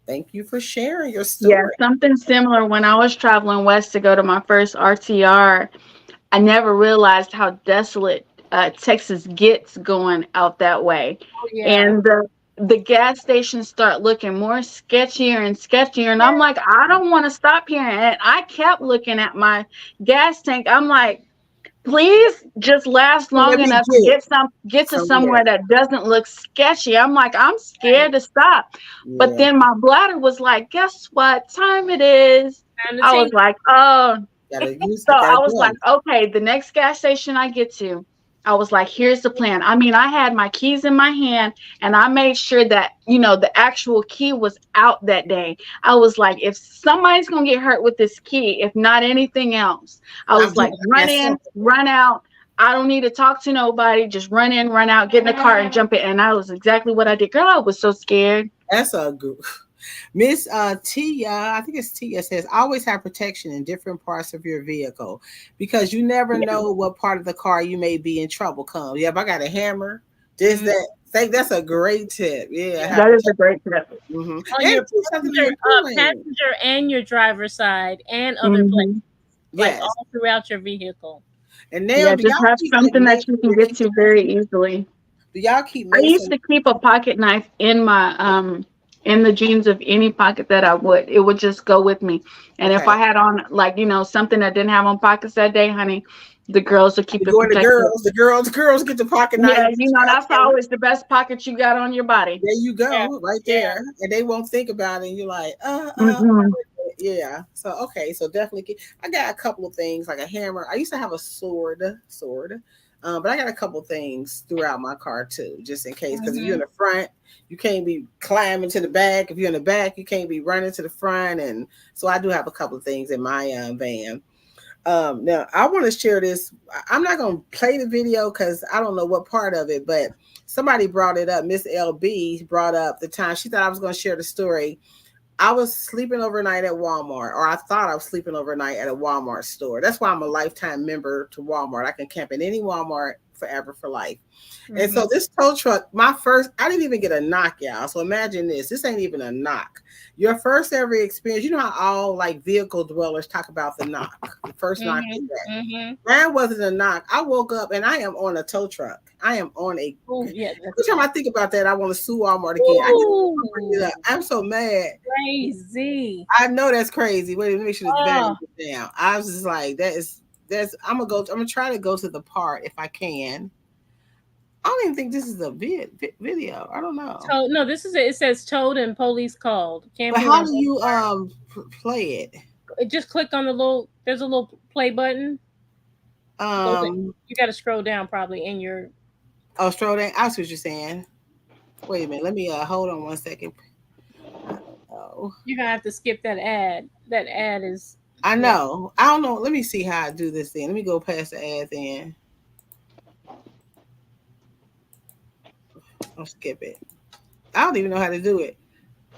thank you for sharing your Yeah, story. something similar. When I was traveling west to go to my first RTR, I never realized how desolate Texas gets going out that way. Oh yeah. And the gas stations start looking more sketchier and sketchier. And I'm like, I don't want to stop here. And I kept looking at my gas tank. I'm like, please just last So let long me enough to get to somewhere. somewhere that doesn't look sketchy. I'm like, I'm scared to stop. But Yeah, then my bladder was like, guess what time it is? Time to I was change. like, oh. gotta use So it. I Gotta was like, go. okay, the next gas station I get to, I was like, here's the plan. I mean, I had my keys in my hand and I made sure that, the actual key was out that day. I was like, if somebody's going to get hurt with this key, if not anything else, I I'm was doing like, run that in, simple. run out. I don't need to talk to nobody. Just run in, run out, get in the car and jump in. And that was exactly what I did. Girl, I was so scared. That's a good. Miss Tia, I think it's Tia, says always have protection in different parts of your vehicle because you never Yeah, know what part of the car you may be in trouble come. Yep, I got a hammer. This, Mhm. that. Think that's a great tip. Yeah, Yeah. have that is a protection. great tip. Mm-hmm. On And your put something in your cooling. passenger and your driver's side and other places, Hmm. like Yes. all throughout your vehicle. And now, Yeah, do just y'all have keep like something that you can get Mason? to very easily. Do y'all keep I used Mason? to keep a pocket knife in my in the jeans of any pocket that I would. It would just go with me. And if Okay. I had on like, something that didn't have on pockets that day, honey, the girls would keep it You're the protected. girls. The girls get the pocket knife. Yeah, Strap that's in. always the best pocket you got on your body. There you Yeah. go, right Yeah. there. And they won't think about it. And you're like, Mm-mm. yeah. So okay, so definitely I got a couple of things like a hammer. I used to have a sword. But I got a couple things throughout my car too, just in case. Because if you're in Mhm. the front, you can't be climbing to the back. If you're in the back, you can't be running to the front. And so I do have a couple of things in my van. Now I want to share this. I'm not going to play the video because I don't know what part of it, but somebody brought it up. Miss LB brought up the time she thought I was going to share the story. I was sleeping overnight at Walmart, or I thought I was sleeping overnight at a Walmart store. That's why I'm a lifetime member to Walmart. I can camp in any Walmart forever for life. And so this tow truck, I didn't even get a knock, y'all. So imagine this. This ain't even a knock. Your first ever experience, you know how all like vehicle dwellers talk about the knock. The first knock is that. Mine wasn't a knock. I woke up and I am on a tow truck. I am on a. Every time I think about that, I want to sue Walmart again. I'm so mad. Crazy. I know that's crazy. Wait, let me make sure this battery is down. I was just like, that's. I'm gonna try to go to the part if I can. I don't even think this is a video. I don't know. So no, this is it. It says towed and police called. But how do you play it? Just click on the little. There's a little play button. You got to scroll down probably in your. Oh, scroll down. I see what you're saying. Wait a minute. Let me hold on 1 second. Oh, you're gonna have to skip that ad. That ad is. I know. I don't know. Let me see how I do this thing. Let me go past the ad then. I'll skip it. I don't even know how to do it,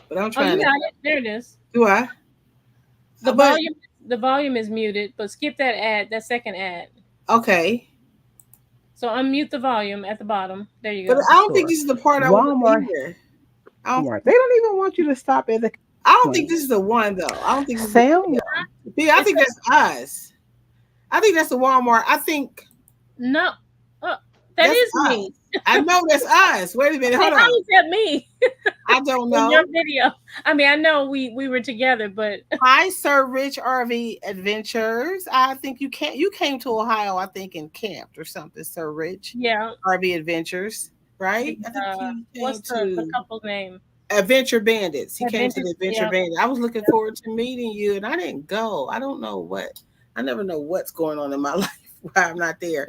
but I'm trying. You got it. There it is. Do I? The volume is muted, but skip that ad. That second ad. Okay. So unmute the volume at the bottom. There you go. But I don't think this is the part I want to hear. They don't even want you to stop at the. I don't think this is the one though. I don't think this is I think that's us. I think that's the Walmart. I think no. That is me. I know that's us. Wait a minute. Hold on. How is that me? I don't know. In your video. I mean, I know we were together, but hi, Sir Rich RV Adventures. I think you came to Ohio, I think, and camped or something, Sir Rich. Yeah. RV Adventures, right? I think what's the couple's name? Adventure Bandits. He came to the Adventure Bandits. I was looking forward to meeting you, and I didn't go. I don't know what. I never know what's going on in my life. Why I'm not there.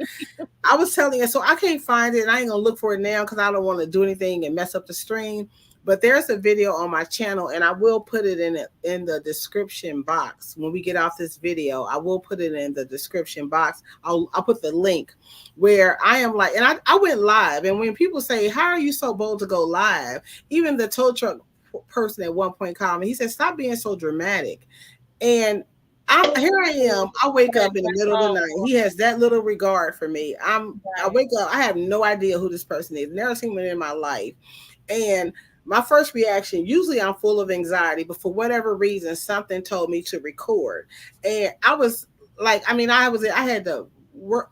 I was telling you, so I can't find it, and I ain't gonna look for it now because I don't want to do anything and mess up the stream. But there's a video on my channel, and I will put it in the description box when we get off this video. I will put it in the description box. I'll put the link where I am like, and I went live. And when people say, "How are you so bold to go live?" Even the tow truck person at one point called me. He said, "Stop being so dramatic." And here I am. I wake up in the middle of the night. He has that little regard for me. I wake up. I have no idea who this person is. Never seen him in my life. And my first reaction, usually I'm full of anxiety, but for whatever reason, something told me to record. And I was like, I had to work.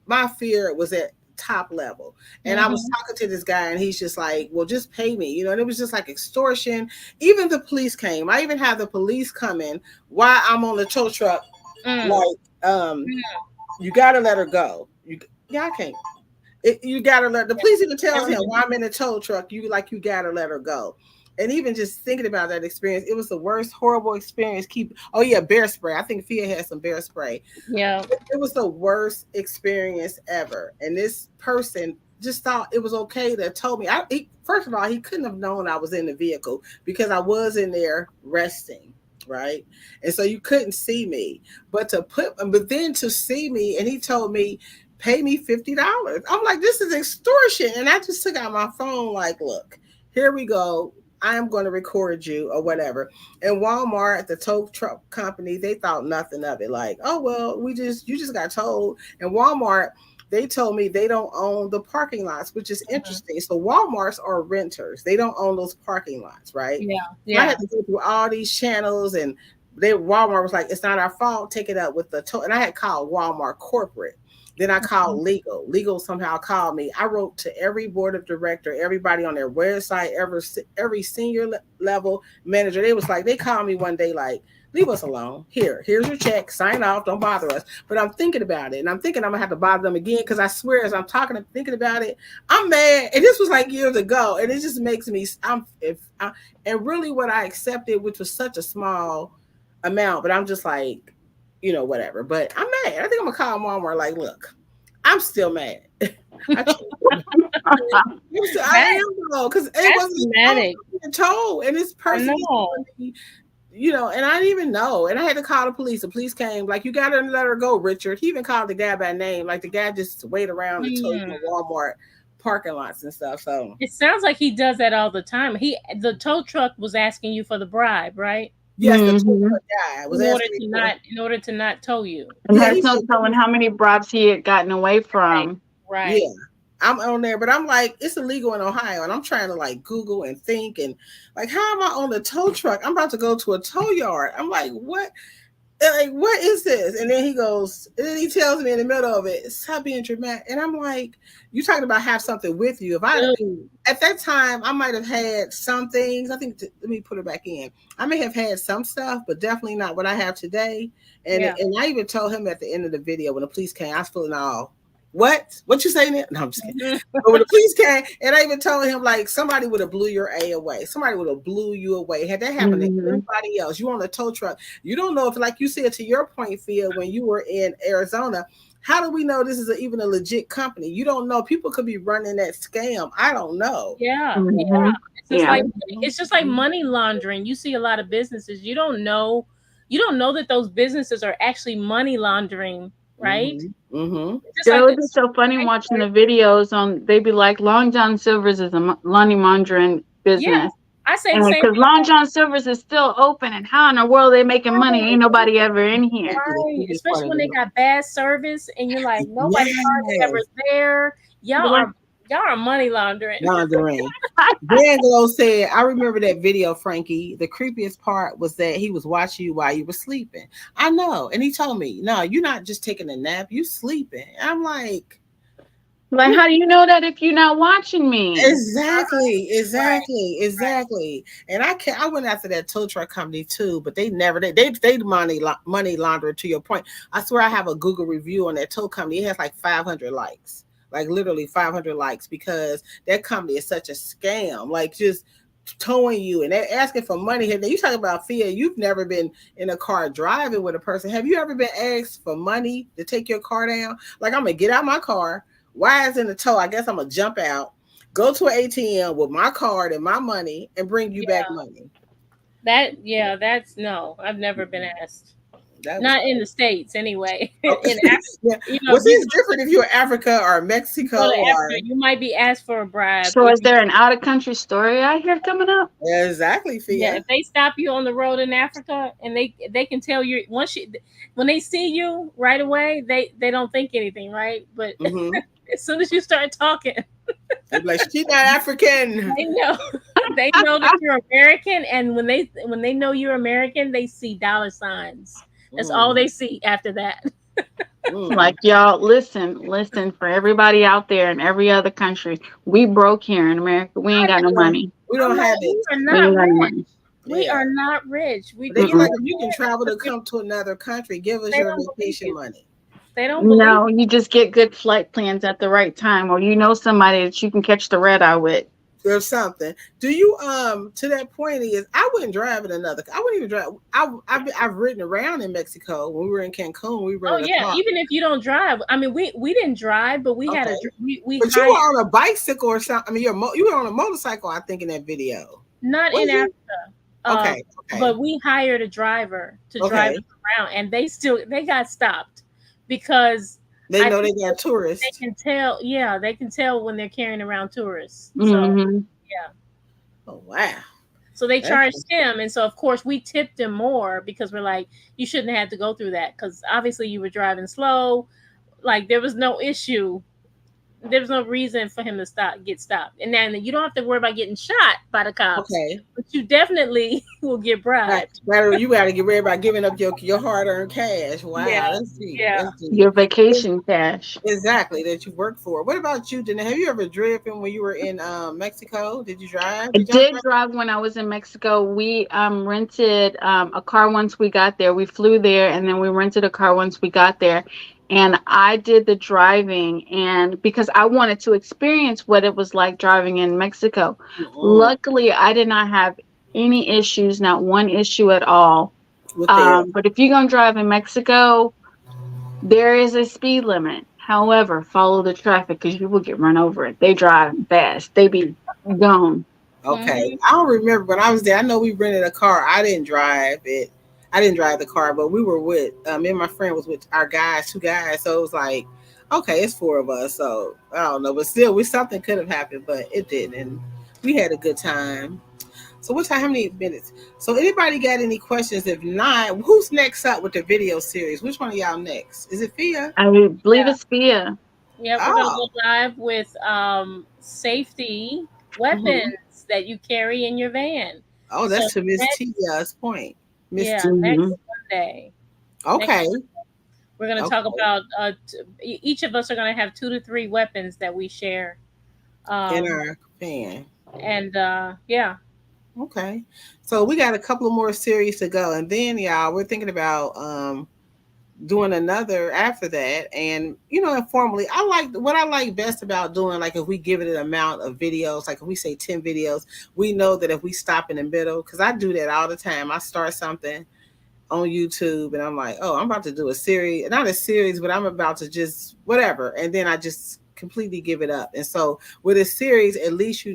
My fear was at top level. And I was talking to this guy, and he's just like, well, just pay me, and it was just like extortion. Even the police came. I even had the police come in while I'm on the tow truck. You gotta let her go. I can't. You gotta let the police even tells him while I'm in the tow truck, you gotta let her go. And even just thinking about that experience, it was the worst, horrible experience. Bear spray. I think Fia had some bear spray. Yeah. It was the worst experience ever. And this person just thought it was okay to tell me. First of all, he couldn't have known I was in the vehicle because I was in there resting, right? And so you couldn't see me. But then to see me, and he told me, pay me $50. I'm like, this is extortion. And I just took out my phone like, look, here we go. I am going to record you or whatever. And Walmart, the tow truck company, they thought nothing of it. Like, oh, well, you just got told. And Walmart, they told me they don't own the parking lots, which is interesting. So Walmarts are renters. They don't own those parking lots, right? Yeah. So I had to go through all these channels, and Walmart was like, it's not our fault. Take it up with the tow. And I had called Walmart corporate. Then I called legal. Legal somehow called me. I wrote to every board of director, everybody on their website, every senior level manager. They called me one day like, leave us alone. Here's your check. Sign off. Don't bother us. But I'm thinking about it. And I'm thinking I'm going to have to bother them again because I swear as I'm thinking about it, I'm mad. And this was like years ago. And it just makes me, and really what I accepted, which was such a small amount, but I'm just like, whatever. But I'm mad. I think I'm going to call Walmart like, look, I'm still mad. I am though, because it wasn't told. And this person, and I didn't even know. And I had to call the police. The police came, like, you got to let her go, Richard. He even called the guy by name. Like, the guy just wait around and told him Walmart parking lots and stuff. So it sounds like he does that all the time. The tow truck was asking you for the bribe, right? Yes, the tow truck guy was in order to not tow you. And there's no telling how many bribes he had gotten away from. Right. Yeah. I'm on there, but I'm like, it's illegal in Ohio, and I'm trying to like Google and think, and like, how am I on the tow truck? I'm about to go to a tow yard. I'm like, what? Like, what is this? And then he goes, and then he tells me in the middle of it, stop being dramatic. And I'm like, you talking about have something with you. If I, at that time, I might have had some things. I think, let me put it back in. I may have had some stuff, but definitely not what I have today. And I even told him at the end of the video when the police came, I was feeling all, what you saying? No, I'm just kidding. But when the police came, and I even told him, like, somebody would have blew your A away. Somebody would have blew you away. Had that happened to anybody else, you on a tow truck, you don't know if, like you said, to your point, Phil, when you were in Arizona, how do we know this is even a legit company? You don't know. People could be running that scam. I don't know. Yeah. It's just like money laundering. You see a lot of businesses. You don't know that those businesses are actually money laundering, right? It would be so funny watching the videos on. They'd be like, Long John Silver's is a money laundering business. Yeah, I say because Long John Silver's is still open, and how in the world are they making money? Ain't nobody ever in here. Right. Especially when they got bad service, and you're like, nobody ever there. Y'all are money laundering. Angelo said, I remember that video, Frankie. The creepiest part was that he was watching you while you were sleeping. I know. And he told me, no, you're not just taking a nap, you sleeping. I'm like, how do you know that if you're not watching me? Exactly. And I went after that tow truck company too, but they money laundering, to your point. I swear I have a Google review on that tow company. It has like 500 likes. Like literally 500 likes, because that company is such a scam. Like, just towing you and they're asking for money. You talking about fear. You've never been in a car driving with a person. Have you ever been asked for money to take your car down? Like, I'm gonna get out my car. Why is in the tow? I guess I'm gonna jump out, go to an ATM with my card and my money, and bring you back money. No, I've never been asked. Not in the States, anyway. Okay. It's different if you're in Africa or Mexico. You might be asked for a bribe. So, is there an out-of-country story out here coming up? Exactly, Fia. Yeah, if they stop you on the road in Africa, and they can tell you when they see you right away, they don't think anything, right? But as soon as you start talking, they're like, she's not African. They know that you're American, and when they know you're American, they see dollar signs. That's all they see after that. Like, y'all, listen, for everybody out there in every other country, we broke here in America. We ain't got no money. We don't have it. We are not rich. Like, if you can travel to come to another country, give us your vacation money. They don't believe No, you just get good flight plans at the right time, or somebody that you can catch the red eye with. Or something. Do you to that point is I wouldn't drive in another. I wouldn't even drive. I've ridden around in Mexico when we were in Cancun. We rented a car. Even if you don't drive. I mean, we didn't drive, but we had we. But you were on a bicycle or something. I mean, you were on a motorcycle, I think, in that video. Not in Africa. Okay. But we hired a driver to drive us around, and they got stopped because they know they got tourists. They can tell. Yeah, they can tell when they're carrying around tourists. So, yeah. Oh, wow. So they charged him, and so of course we tipped him more because we're like, you shouldn't have to go through that because obviously you were driving slow. Like, there was no issue. There was no reason for him to get stopped. And then you don't have to worry about getting shot by the cops. Okay. But you definitely will get bribed. Right. You got to get ready about giving up your hard-earned cash. Wow. Yeah. Let's see. Your vacation cash. Exactly, that you work for. What about you, Dana? Have you ever driven when you were in Mexico? Did you drive? I did drive when I was in Mexico. We rented a car once we got there. We flew there, and then we rented a car once we got there. And I did the driving, and because I wanted to experience what it was like driving in Mexico. Luckily, I did not have any issues, not one issue at all. But if you're going to drive in Mexico, there is a speed limit. However, follow the traffic because you will get run over it. They drive fast. They be gone. Okay. Mhm. I don't remember when I was there. I know we rented a car. I didn't drive it. I didn't drive the car, but we were with me and my friend was with our guys, two guys. So it was like, okay, it's four of us. So I don't know, but still, we something could have happened, but it didn't. And we had a good time. So what time? How many minutes? So anybody got any questions? If not, who's next up with the video series? Which one of y'all next? Is it Fia? I believe it's Fia. Yeah, we're gonna Oh, go live with safety hmm, weapons that you carry in your van. oh, So that's to Miss next, Tia's point. Miss yeah, T. Hmm. next Monday, next Okay, we're gonna talk okay. about each of us are gonna have 2 to 3 weapons that we share. In Um, our fan. and yeah, Okay. So we got a couple of more series to go. And then y'all, we're thinking about doing another after that. And informally, I like what I like best about doing, like if we give it an amount of videos, like if we say 10 videos, we know that if we stop in the middle, because I do that all the time. I start something on YouTube and I'm like, oh, I'm about to do a series, not a series, but I'm about to just whatever. And then I just completely give it up. And so with a series, at least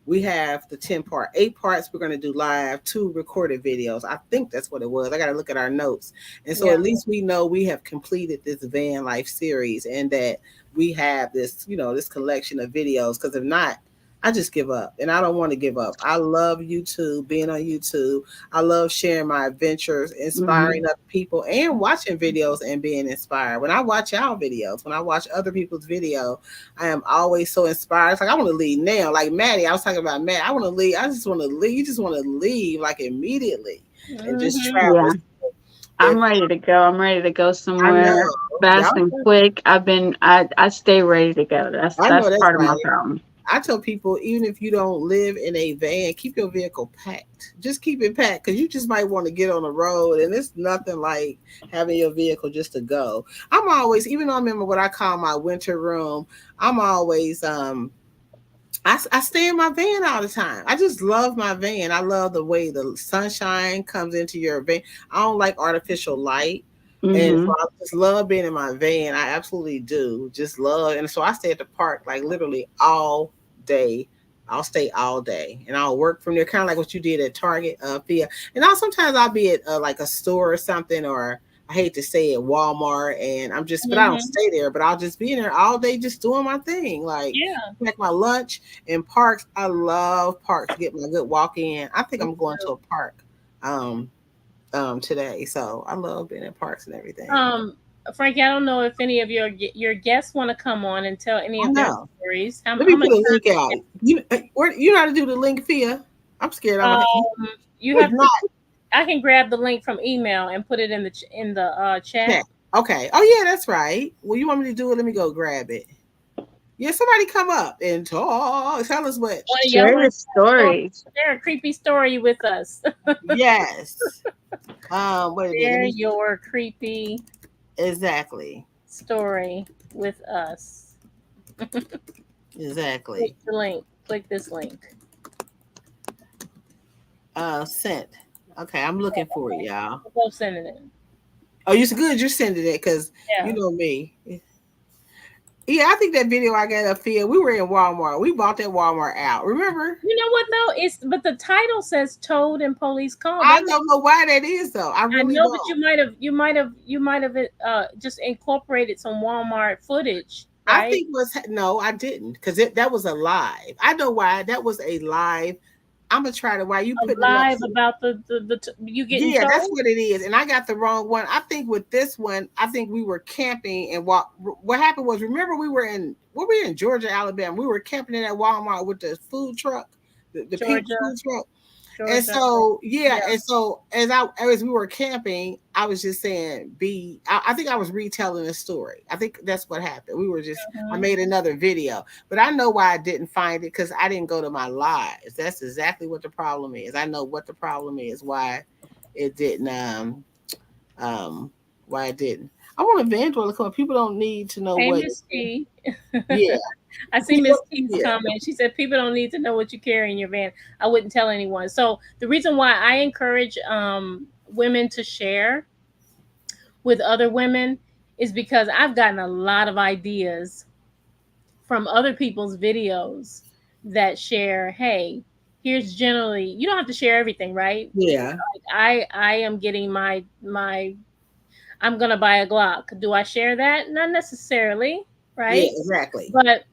we have the 10 part, 8 parts we're going to do live, 2 recorded videos. I think that's what it was. I got to look at our notes. And so yeah, at least we know we have completed this van life series and that we have this, this collection of videos. Because if not, I just give up and I don't want to give up. I love YouTube, being on YouTube. I love sharing my adventures, Hmm. inspiring other people, and watching videos and being inspired. When I watch y'all videos, when I watch other people's video, I am always so inspired. It's like I want to leave now. Like Maddie, I was talking about Matt. I want to leave. I just want to leave. You just want to leave like immediately and just hmm, travel. Yeah, If I'm ready to go. I'm ready to go I know somewhere fast and y'all, quick. I stay ready to go. I That's know that's part of my right. problem. I tell people, even if you don't live in a van, keep your vehicle packed. Just keep it packed because you just might want to get on the road, and it's nothing like having your vehicle just to go. I'm always, even though I'm in what I call my winter room, I'm always I stay in my van all the time. I just love my van. I love the way the sunshine comes into your van. I don't like artificial light. And so Hmm. I just love being in my van. I absolutely do. Just love. And so I stay at the park like literally all day. I'll stay all day and I'll work from there, kind of like what you did at Target, Thea. And sometimes I'll be at like a store or something, or I hate to say it, Walmart, and but I don't hmm, stay there, but I'll just be in there all day just doing my thing. Like, yeah, pack my lunch in parks. I love parks to get my good walk in. I think me I'm going to too. a park um today. So I love being in parks and everything. Um, Frankie, I don't know if any of your guests want to come on and tell any I of their know. stories. Let How me many put a link times? out. You know how to do the link, Fia? I'm scared. You If have to. not, I can grab the link from email and put it in the chat. chat. Okay. Oh yeah, that's right. Well, you want me to do it? Let me go grab it. Yeah, somebody come up and talk. Tell us what. One of y'all Share want your to stories. share a creepy story with us? Yes. What is it? Let Share me. your creepy Exactly. story with us. Click Exactly. the link. Click this link. Sent. Okay, I'm looking for it, y'all. We'll go sending it. Oh, you're good. You're sending it because you Yeah. know me. Yeah, I think that video I got up here, we were in Walmart. We bought that Walmart out. Remember? You know what though? But the title says "Toad and Police Call." I That don't know why that is though. I I really know, but don't. you might have just incorporated some Walmart footage, I right? think was no, I didn't because that was a live. I know why that was a live. I'm gonna try to why you putting it up. Live about you getting Yeah, that's told. what it is. And I got the wrong one. I think with this one, I think we were camping and what happened was remember we were in Georgia, Alabama. We were camping in that Walmart with the food truck, the pink Georgia, food truck. And Georgia. so yeah, Yeah. and so as we were camping, I was just saying I think I was retelling a story. I think that's what happened. I Mhm. made another video, but I know why I didn't find it because I didn't go to my lives. That's exactly what the problem is. I know what the problem is, it didn't um why it didn't. I want Evangeline to come up. People don't need to know Hey, what Miss T. yeah. I see Miss T's Yeah. comment. She said people don't need to know what you carry in your van. I wouldn't tell anyone. So the reason why I encourage women to share with other women is because I've gotten a lot of ideas from other people's videos that share, hey, here's generally, you don't have to share everything, right? Yeah. Like I am getting my I'm gonna buy a Glock. Do I share that? Not necessarily, Yeah, right? exactly. But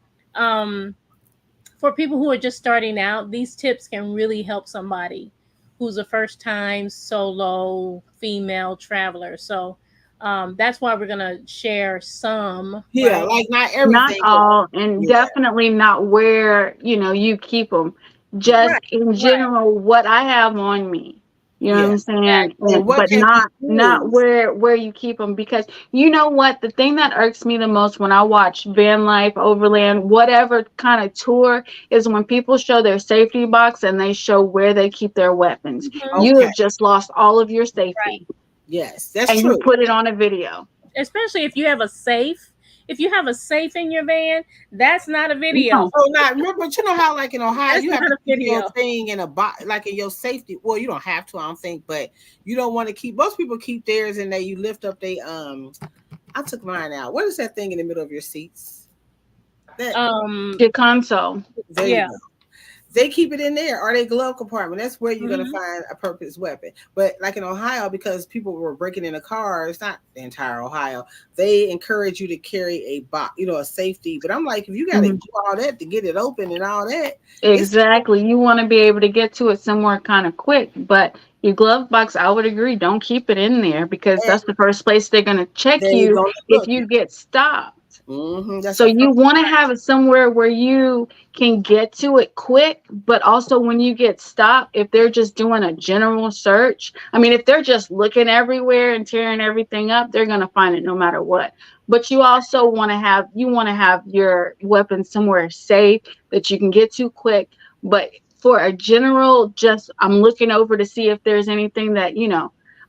for people who are just starting out, these tips can really help somebody who's a first time solo female traveler. So that's why we're gonna share some, Yeah, right? like not Not everything. all, and Yeah. definitely not where you keep them. Just Right, in right. general, what I have on me. You know what Yeah. I'm saying? And what But can be not used. where you keep them, because you know what? The thing that irks me the most when I watch van life, overland, whatever kind of tour, is when people show their safety box and they show where they keep their weapons. Mhm. You Okay. have just lost all of your Right. safety, Yes, that's and you true. put it on a video. Especially if you have a safe. If you have a safe in your van, that's not a video. No, So now remember, but you know how like in Ohio That's you have not to a keep your video. thing in a box, like in your safety. Well, you don't have to, I don't think, but you don't want to keep. Most people keep theirs and you lift up they. I took mine out. What is that thing in the middle of your seats? That Um, your console. there you yeah. go. They keep it in there or they glove compartment. That's where you're gonna Mhm. find a purpose weapon. But like in Ohio, because people were breaking into cars, not the entire Ohio, they encourage you to carry a box, a safety. But I'm like, if you got to Mhm. do all that to get it open and all that, it's Exactly. You want to be able to get to it somewhere kind of quick, but your glove box, I would agree, don't keep it in there, because and that's the first place they're going to check they you gonna if look. you get stopped. That's So the you first. want to have it somewhere where you can get to it quick, but also when you get stopped, if they're just doing a general search, I mean, if they're just looking everywhere and tearing everything up, they're going to find it no matter what. But you also want to have your weapon somewhere safe that you can get to quick. But for a general, just I'm looking over to see if there's anything that,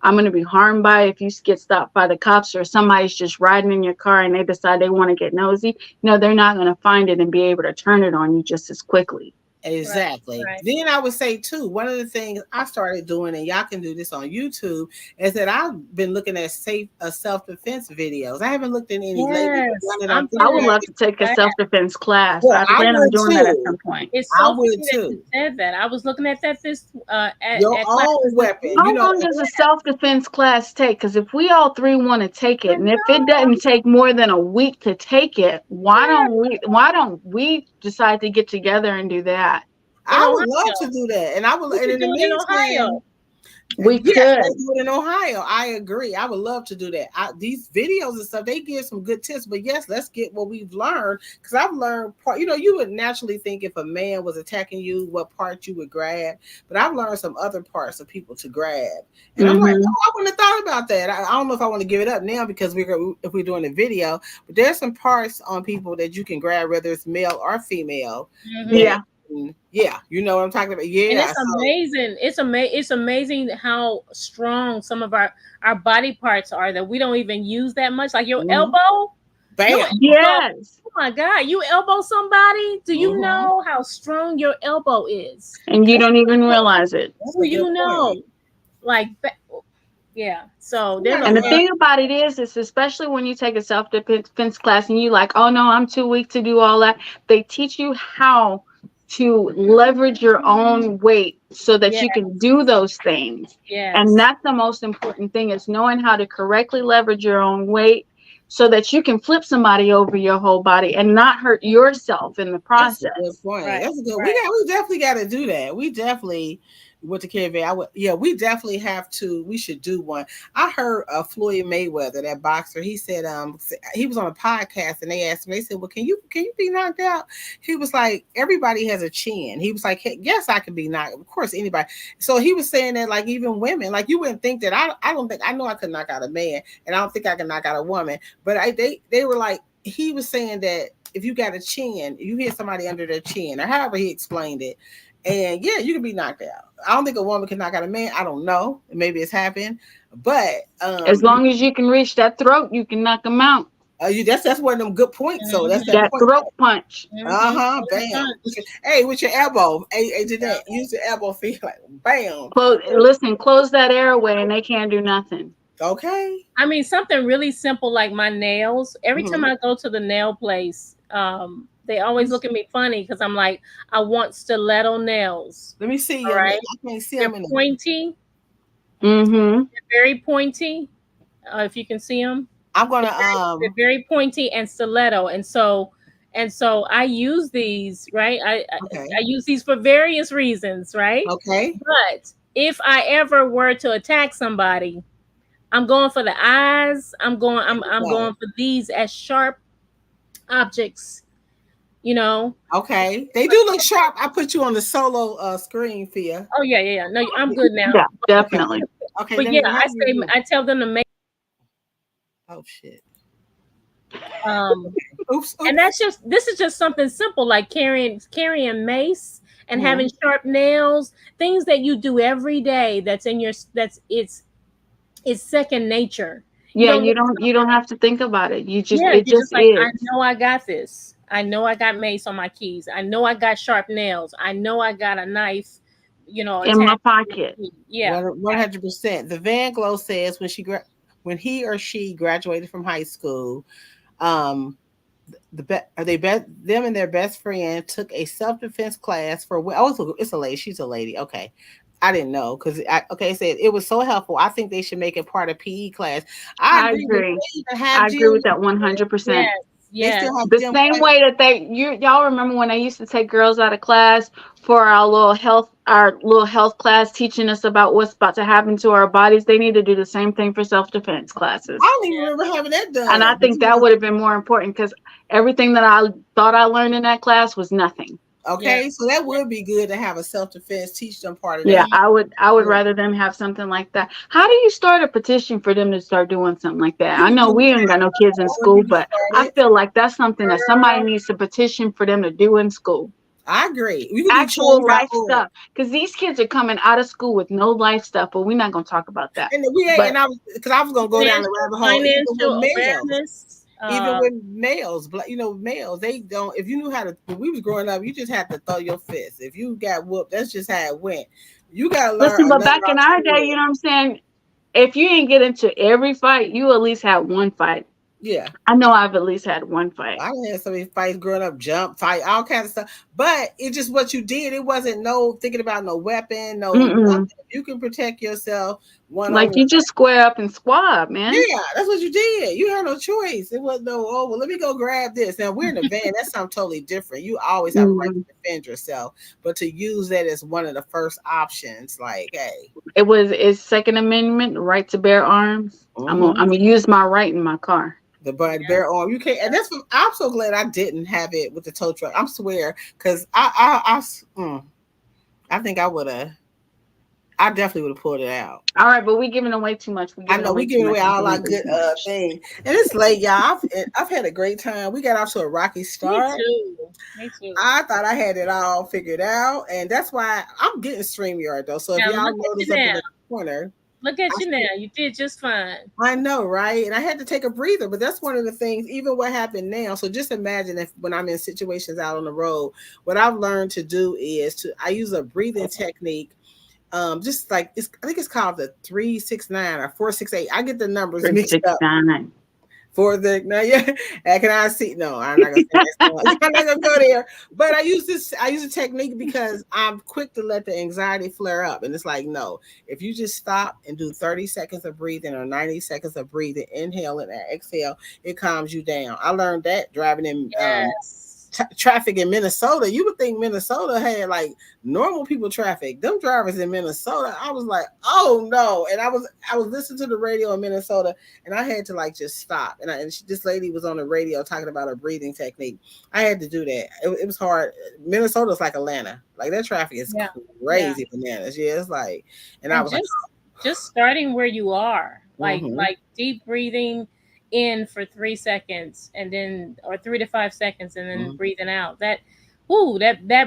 I'm going to be harmed by if you get stopped by the cops, or somebody's just riding in your car and they decide they want to get nosy. No, they're not going to find it and be able to turn it on you just as quickly. Right. Exactly. Right. Then I would say too, one of the things I started doing, and y'all can do this on YouTube, is that I've been looking at self-defense videos. I haven't looked at any lately, but Yes, one that I'm I'm I thinking would getting about, love ready to take a for that. self-defense class. well, I I plan on would doing that at too. some point. It's I so would funny that you too. said that. I was looking at that this Your at own classes this weapon, week. How long does a self-defense class take? Because if we all three want to take I it, and if it know. doesn't take more than a week to take it, why don't we decide to get together and do that? In I would love to Ohio, do that. And I would, we and could in the do it in Ohio. meantime, We yes, let's could. do it in Ohio. I agree. I would love to do that. These videos and stuff, they give some good tips. But yes, let's get what we've learned, because I've learned part. You would naturally think if a man was attacking you, what part you would grab. But I've learned some other parts of people to grab, and I'm like, Mm-hmm. oh, I wouldn't have thought about that. I don't know if I want to give it up now because if we're doing a video, but there's some parts on people that you can grab, whether it's male or female. Hmm. That Yeah. yeah, you know what I'm talking about. And Yeah, it's so amazing. It's amazing how strong some of our body parts are that we don't even use that much. Like your mhm. elbow, your Bam. elbow. Yes. Oh my God, you elbow somebody. Do you Hmm. know how strong your elbow is? And you don't even realize it. That's Do a good you point. know? Like, yeah. So We there's a And the gotta lot. thing about it is especially when you take a self-defense class and you like, oh no, I'm too weak to do all that. They teach you how to leverage your own weight so that Yeah. you can do those things. And Yes. that's the most important thing, is knowing how to correctly leverage your own weight so that you can flip somebody over your whole body and not hurt yourself in the That's a good process. point. Right. That's a good. Right. We definitely got to do that. We definitely with the caravan. Yeah, we definitely have to. We should do one. I heard Floyd Mayweather, that boxer. He said he was on a podcast and they asked him. They said, "Well, can you be knocked out?" He was like, "Everybody has a chin." He was like, hey, "Yes, I can be knocked. Of course, anybody." So he was saying that like even women, like you wouldn't think that. I don't think I know I could knock out a man, and I don't think I can knock out a woman. But they were like, he was saying that if you got a chin, you hit somebody under their chin, or however he explained it, and yeah, you can be knocked out. I don't think a woman can knock out a man. I don't know. Maybe it's happened, but As long as you can reach that throat, you can knock them out. that's one of them good points. So that's that That point. throat punch. Bam. Hey, with your elbow. Hey, Jeanette, use your elbow. Feel like bam. Close that airway and they can't do nothing. Okay. I mean, something really simple like my nails. Every time Mhm. I go to the nail place, They always look at me funny because I'm like, I want stiletto nails. Let me see All your right, nails. I can't see they're them in the. pointy. Mm-hmm. They're very pointy. If you can see them, I'm gonna they're very pointy and stiletto, and so I use these, right? Okay. I use these for various reasons, right? Okay. But if I ever were to attack somebody, I'm going for the eyes. I'm going for these as sharp objects, you know. Okay. They do look sharp. I put you on the solo screen, Fia. Oh yeah. No, I'm good now. Yeah, Okay. definitely. Okay. But Then yeah, how do you- I tell them to make Oh shit. Oops. Oops. And this is just something simple like carrying mace and having sharp nails, things that you do every day. That's in your it's second nature. You don't have to think about it. You just You're it just just like, is. I know I got this. I know I got mace on my keys. I know I got sharp nails. I know I got a knife, In my pocket. Yeah. 100%. The Van Glow says when he or she graduated from high school, them and their best friend took a self-defense class for it's a lady. She's a lady. Okay. I didn't know because it said it was so helpful. I think they should make it part of PE class. I agree. I agree with that 100%. Yes. The same way that y'all remember when I used to take girls out of class for our little health class, teaching us about what's about to happen to our bodies. They need to do the same thing for self-defense classes. I don't even remember having that done. And I think that would have been more important because everything that I thought I learned in that class was nothing. Okay, so that would be good to have a self-defense, teach them part of that. Yeah, I would Yeah. rather them have something like that. How do you start a petition for them to start doing something like that? I know we ain't got no kids in school, but I feel like that's something that somebody needs to petition for them to do in school. I agree. Actual life stuff, because these kids are coming out of school with no life stuff, but we're not going to talk about that. And I was going to go down the rabbit hole. Financial awareness. Even with males, males, they don't. If you knew how to, when we was growing up, you just had to throw your fist. If you got whooped, that's just how it went. You got to learn. Listen, but back in our day, you know what I'm saying? If you didn't get into every fight, you at least had one fight. Yeah. I know I've at least had one fight. I had so many fights growing up, jump, fight, all kinds of stuff. But it's just what you did. It wasn't thinking about no weapon, nothing. You can protect yourself. You just square up and squab, man. Yeah, that's what you did. You had no choice. It was let me go grab this. Now we're in a van. That's something totally different. You always have a right to defend yourself. But to use that as one of the first options, like, hey. It's Second Amendment, right to bear arms. I'm gonna use my right in my car. The bear arm, you can't, and I'm so glad I didn't have it with the tow truck. I swear, because I think I definitely would have pulled it out. All right, but we're giving away too much. I know we're giving away all our good things, and it's late, y'all. I've had a great time. We got off to a rocky start. Me too. I thought I had it all figured out, and that's why I'm getting StreamYard though. So if y'all notice up in the corner. Look at you now. You did just fine. I know, right? And I had to take a breather, but that's one of the things, even what happened now. So just imagine when I'm in situations out on the road, what I've learned to do is I use a breathing technique. Just like I think it's called the 369 or 468. I get the numbers mixed up. Can I see? No, I'm not gonna say that. I'm not gonna go there. But I use a technique because I'm quick to let the anxiety flare up. And it's like, no, if you just stop and do 30 seconds of breathing or 90 seconds of breathing, inhale and exhale, it calms you down. I learned that driving in traffic in Minnesota. You would think Minnesota had like normal people traffic. Them drivers in Minnesota, I was like, oh no. And I was listening to the radio in Minnesota, and I had to like just stop. And this lady was on the radio talking about her breathing technique. I had to do that. It was hard. Minnesota's like Atlanta. Like that traffic is crazy bananas. Yeah, it's like, and I was just starting where you are, like deep breathing in for 3 seconds and then, or 3 to 5 seconds, and then breathing out. That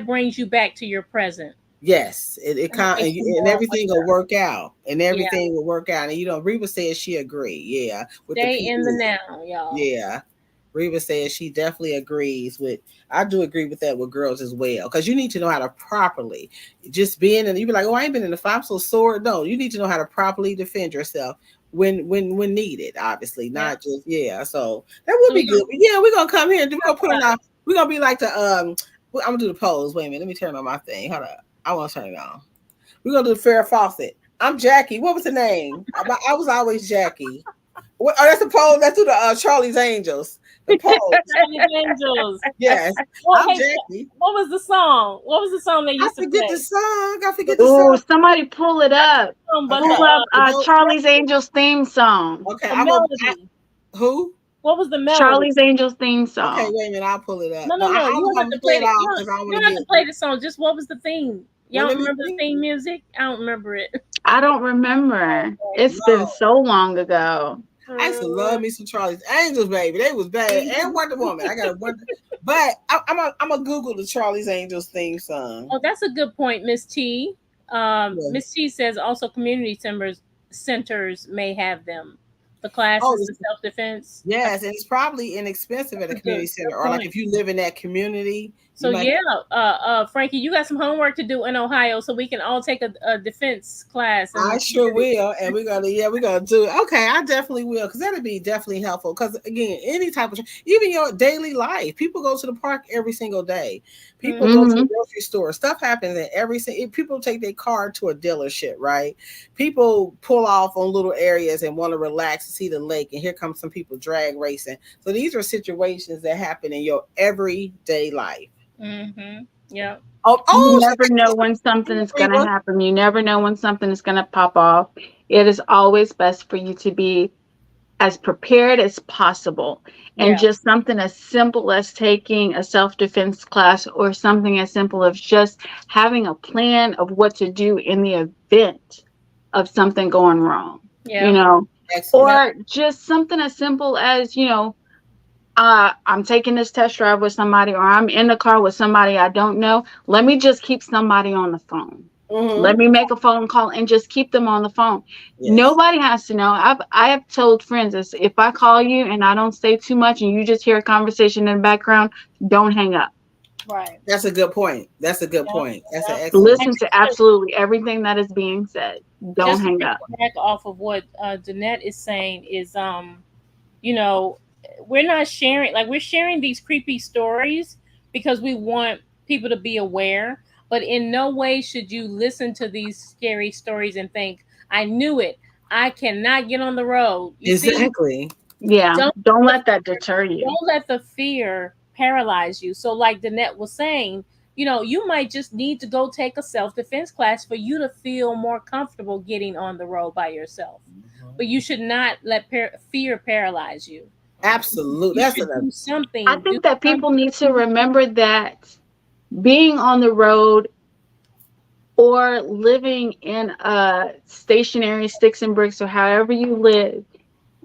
brings you back to your present. Yes, and everything will work out, and everything will work out. And Reba says she agree. Yeah, stay in the now, y'all. Yeah, Reba says she definitely agrees with. I do agree with that with girls as well, because you need to know how to properly just being. And you be like, oh, I ain't been in the fight, I'm so sore. No, you need to know how to properly defend yourself when needed. Obviously, not just So that would be good. But we're gonna come here and we're gonna put on We're gonna be like the I'm gonna do the pose. Wait a minute, let me turn on my thing. Hold up. I want to turn it on. We're gonna do the Farrah Fawcett. I'm Jackie. What was the name? I was always Jackie. What, oh, that's the pose. Let's do the Charlie's Angels. The pose. Charlie's Angels. Yes. Well, I'm hey, Jackie. what was the song? What was the song they I used to forget play? the song. I forget the Oh, song. somebody pull it up. But Pull up Charlie's Angels theme song. Okay, the I'm melody. who? What was the melody? Charlie's Angels theme song. Okay, wait a minute. I'll pull it up. No. I You was don't have gonna to play it off because I don't You want don't to have to play the song. Just what was the theme? Y'all Well, let me remember the see. theme music? I don't remember it. I don't remember. It's been so long ago. I used to love me some Charlie's Angels, baby. They was bad. And Wonder Woman. I got a Wonder, but I'm gonna Google the Charlie's Angels theme song. Oh, that's a good point, Miss T. Miss T says also community centers may have them. The classes of self-defense. Yes, and it's probably inexpensive at a community center, or like if you live in that community. So yeah, Frankie, you got some homework to do in Ohio, so we can all take a defense class. I sure will, and we're gonna do it. Okay, I definitely will, because that'd be definitely helpful. Because again, any type of even your daily life, people go to the park every single day. People go to the grocery store. Stuff happens in every single. People take their car to a dealership, right? People pull off on little areas and want to relax and see the lake, and here comes some people drag racing. So these are situations that happen in your everyday life. Yeah. You never know when something is going to happen. You never know when something is going to pop off. It is always best for you to be as prepared as possible. And just something as simple as taking a self-defense class, or something as simple as just having a plan of what to do in the event of something going wrong. You know, or just something as simple as, you know, I'm taking this test drive with somebody, or I'm in the car with somebody I don't know. Let me just keep somebody on the phone. Let me make a phone call and just keep them on the phone. Nobody has to know. I have told friends, if I call you and I don't say too much and you just hear a conversation in the background, don't hang up. Right. That's a good point. That's an excellent. Listen to absolutely everything that is being said. Don't hang up. Back off of what Danette is saying is, you know, we're not sharing, like, we're sharing these creepy stories because we want people to be aware, but in no way should you listen to these scary stories and think, I knew it, I cannot get on the road. Exactly. Don't let that deter you. Don't let the fear paralyze you. So like Danette was saying, you know, you might just need to go take a self-defense class for you to feel more comfortable getting on the road by yourself. But you should not let fear paralyze you. Absolutely. That's something. I think that people need to remember that being on the road or living in a stationary sticks and bricks, or however you live,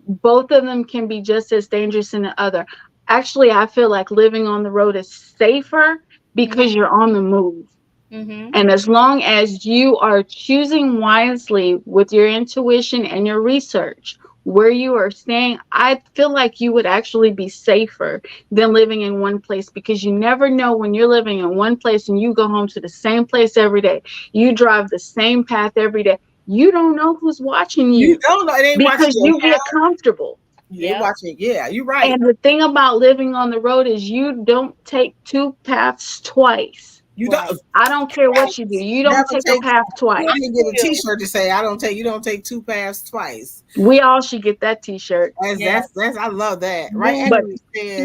both of them can be just as dangerous in the other. Actually, I feel like living on the road is safer because you're on the move. And as long as you are choosing wisely with your intuition and your research where you are staying, I feel like you would actually be safer than living in one place, because you never know when you're living in one place and you go home to the same place every day. You drive the same path every day. You don't know who's watching you. You don't know. It ain't because you get comfortable. You're watching. Yeah, you're right. And the thing about living on the road is you don't take two paths twice. You don't. I don't care what you do. You don't take a path twice. I can get a T-shirt to say you don't take two paths twice. We all should get that T-shirt. That's I love that. Right. But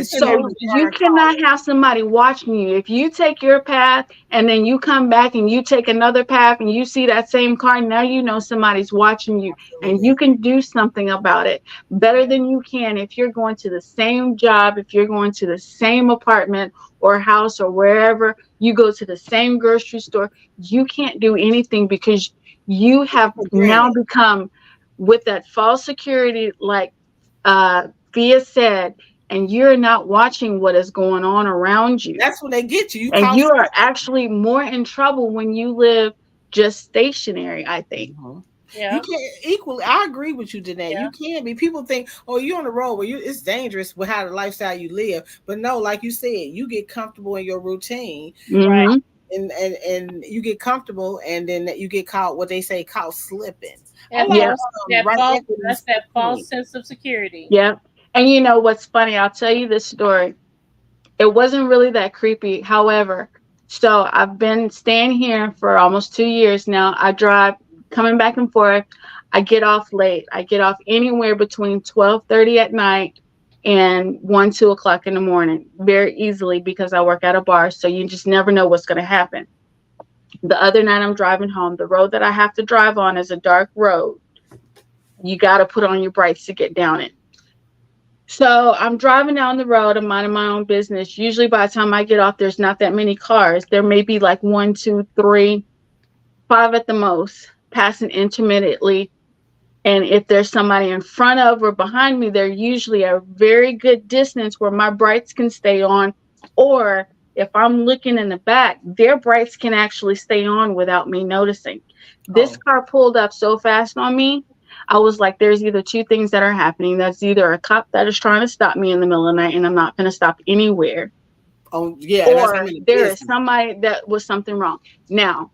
so you cannot have somebody watching you. If you take your path and then you come back and you take another path and you see that same car, now you know somebody's watching you. And you can do something about it better than you can if you're going to the same job, if you're going to the same apartment or house or wherever, you go to the same grocery store. You can't do anything because you have now become with that false security, like Fia said, and you're not watching what is going on around you. That's when they get you. And you are actually more in trouble when you live just stationary, I think. You can't equally. I agree with you, Danae. You can be. People think, oh, you're on the road where it's dangerous with how the lifestyle you live. But no, like you said, you get comfortable in your routine, right? And you get comfortable, and then you get caught. What they say, caught slipping. That's that false sense of security. Yeah. And you know what's funny? I'll tell you this story. It wasn't really that creepy. However, so I've been staying here for almost 2 years now. I drive coming back and forth. I get off late. I get off anywhere between 12:30 at night and 1, 2 o'clock in the morning very easily because I work at a bar. So you just never know what's going to happen. The other night I'm driving home. The road that I have to drive on is a dark road. You got to put on your brights to get down it. So I'm driving down the road. I'm minding my own business. Usually by the time I get off, there's not that many cars. There may be like 1, 2, 3, 5 at the most, passing intermittently. And if there's somebody in front of or behind me, they're usually a very good distance where my brights can stay on. Or if I'm looking in the back, their brights can actually stay on without me noticing. This car pulled up so fast on me. I was like, there's either two things that are happening. That's either a cop that is trying to stop me in the middle of the night and I'm not going to stop anywhere. Oh, yeah. Or there is somebody that was something wrong. Now,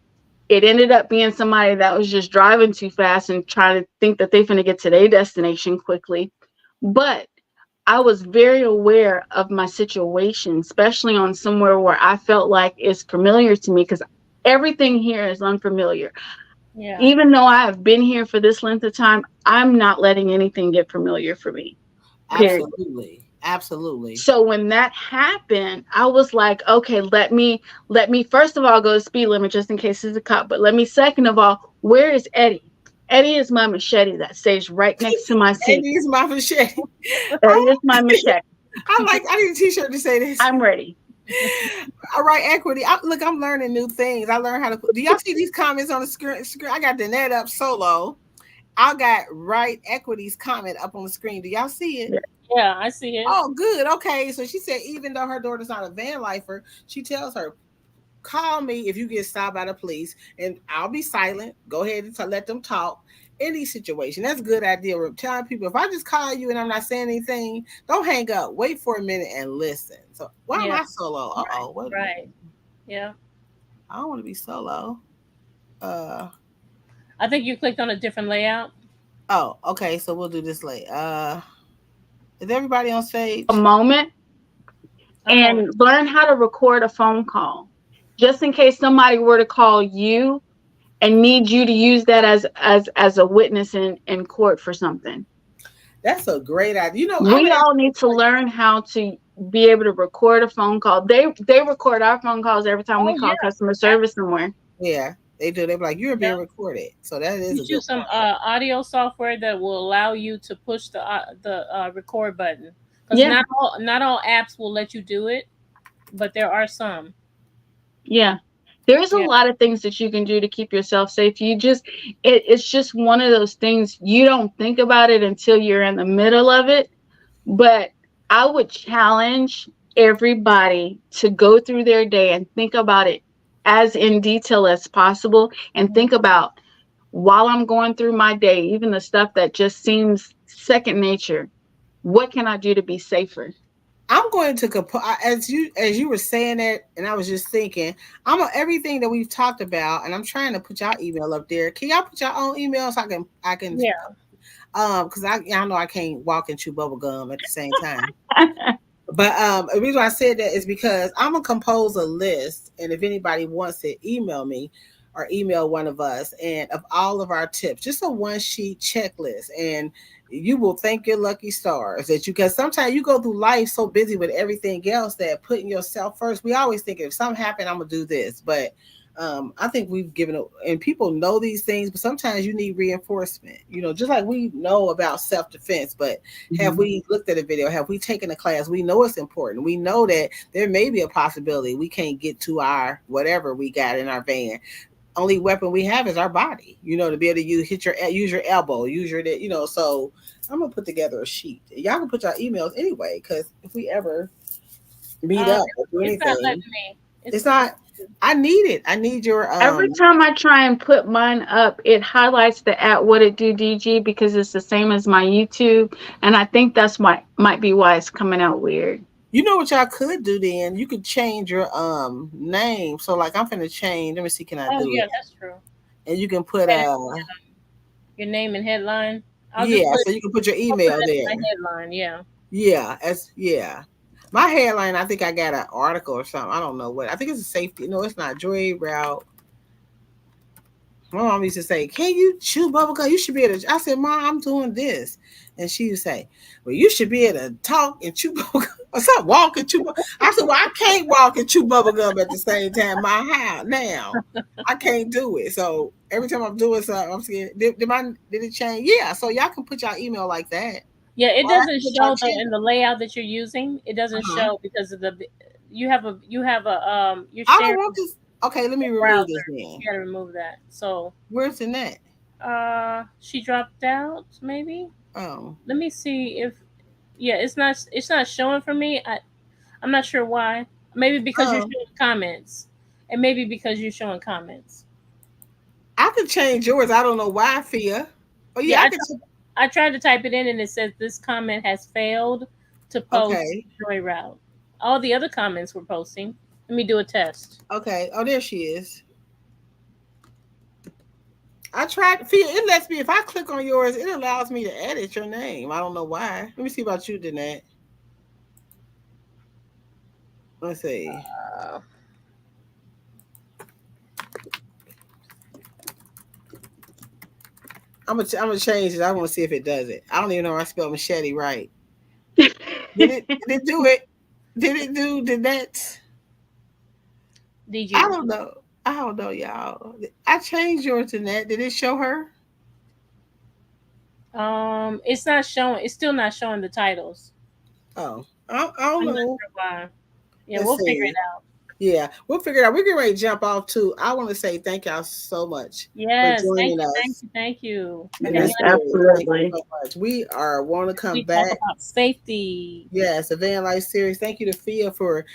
it ended up being somebody that was just driving too fast and trying to think that they're going to get to their destination quickly. But I was very aware of my situation, especially on somewhere where I felt like it's familiar to me because everything here is unfamiliar. Yeah. Even though I have been here for this length of time, I'm not letting anything get familiar for me. Period. Absolutely. So when that happened, I was like, okay, let me first of all go to speed limit just in case there's a cop. But let me second of all, where is Eddie? Eddie is my machete that stays right next to my seat. Eddie is my machete. Eddie is my machete. I need a t-shirt to say this. I'm ready. All right, equity. Look, I'm learning new things. I learned how to. Do y'all see these comments on the screen? I got the net up solo. I got right equity's comment up on the screen. Do y'all see it? Yeah, I see it. Oh, good. Okay, so she said even though her daughter's not a van lifer, she tells her, "Call me if you get stopped by the police, and I'll be silent. Go ahead and let them talk." Any situation. That's a good idea. We're telling people if I just call you and I'm not saying anything, don't hang up. Wait for a minute and listen. So why am I solo? Uh-oh. Right. Yeah. I don't want to be solo. I think you clicked on a different layout. Oh, okay. So we'll do this late. Is everybody on stage? A moment. And learn how to record a phone call. Just in case somebody were to call you and need you to use that as a witness in court for something. That's a great idea. You know, we all need to learn how to be able to record a phone call. They record our phone calls every time we call customer service somewhere. Yeah, they do. They're like, you're being recorded. So that is use some audio software that will allow you to push the record button. Because not all apps will let you do it, but there are some. Yeah. There's a lot of things that you can do to keep yourself safe. It's just one of those things you don't think about it until you're in the middle of it. But I would challenge everybody to go through their day and think about it as in detail as possible. And think about while I'm going through my day, even the stuff that just seems second nature, what can I do to be safer? I'm going to as you were saying that, and I was just thinking, everything that we've talked about, and I'm trying to put y'all email up there. Can y'all put your own email so I can because I know I can't walk and chew bubble gum at the same time. But the reason why I said that is because I'm gonna compose a list, and if anybody wants to email me or email one of us, and of all of our tips, just a 1-sheet checklist, and you will thank your lucky stars that because sometimes you go through life so busy with everything else that putting yourself first. We always think if something happened, I'm gonna do this, but I think we've given it, and people know these things, but sometimes you need reinforcement. You know, just like we know about self-defense, but have we looked at a video? Have we taken a class? We know it's important. We know that there may be a possibility we can't get to our whatever we got in our van. Only weapon we have is our body, you know, to be able to use your elbow, use your, you know. So I'm gonna put together a sheet. Y'all can put your emails anyway, because if we ever meet up or do anything, it's not. I need it. I need your. Every time I try and put mine up, it highlights the @whatitdo.dg because it's the same as my YouTube, and I think that's might be why it's coming out weird. You know what y'all could do then? You could change your name. So like I'm finna change. Let me see, can I do it? Oh yeah, that's true. And you can put your name and headline. So you can put your email there. My headline, yeah. Yeah, My headline, I think I got an article or something. I don't know what. I think it's a safety. No, it's not. Joy route. My mom used to say, "Can you chew bubblegum? You should be able to." I said, "Mom, I'm doing this," and she would say, "Well, you should be able to talk and chew bubblegum or something. Walk and chew." I said, "Well, I can't walk and chew bubblegum at the same time. My how now? I can't do it. So every time I'm doing something, I'm scared. Did it change? Yeah. So y'all can put y'all email like that. Yeah, it Or I doesn't can put y'all show though in channel. the layout that you're using. It doesn't Uh-huh. show because of the you have a you're I don't sharing want this. Okay, let a me remove browser. this then. You gotta remove that. So Where's the net? she dropped out maybe. Oh. Let me see if yeah, it's not showing for me. I'm not sure why. Maybe because you're Oh. showing comments. And maybe because you're showing comments. I could change yours. I don't know why, Fia. Oh yeah, Yeah, I could. I tried to type it in and it says this comment has failed to post Okay. Joy Route. All the other comments were posting. Let me do a test. Okay. Oh, there she is. I tried. Fia, it lets me. If I click on yours, it allows me to edit your name. I don't know why. Let me see about you, Danette. Let's see. Uh, I'm gonna change it. I want to see if it does it. I don't even know if I spelled machete right. Did it do it? Did that? did I you? don't know. I don't know, y'all. I changed yours to that. Did it show her? It's not showing. It's still not showing the titles. Oh, I don't I'm not know. sure why. Yeah, Let's we'll figure it see. out. Yeah, we'll figure it out. We're getting ready to jump off too. I want to say thank y'all so much for Yes, thank joining you, thank us you, thank you for in hanging this Yes, out. series. Thank you absolutely. so much. We are want to come We talk back. about safety. Yes, the Van Life series. Thank you to Fia for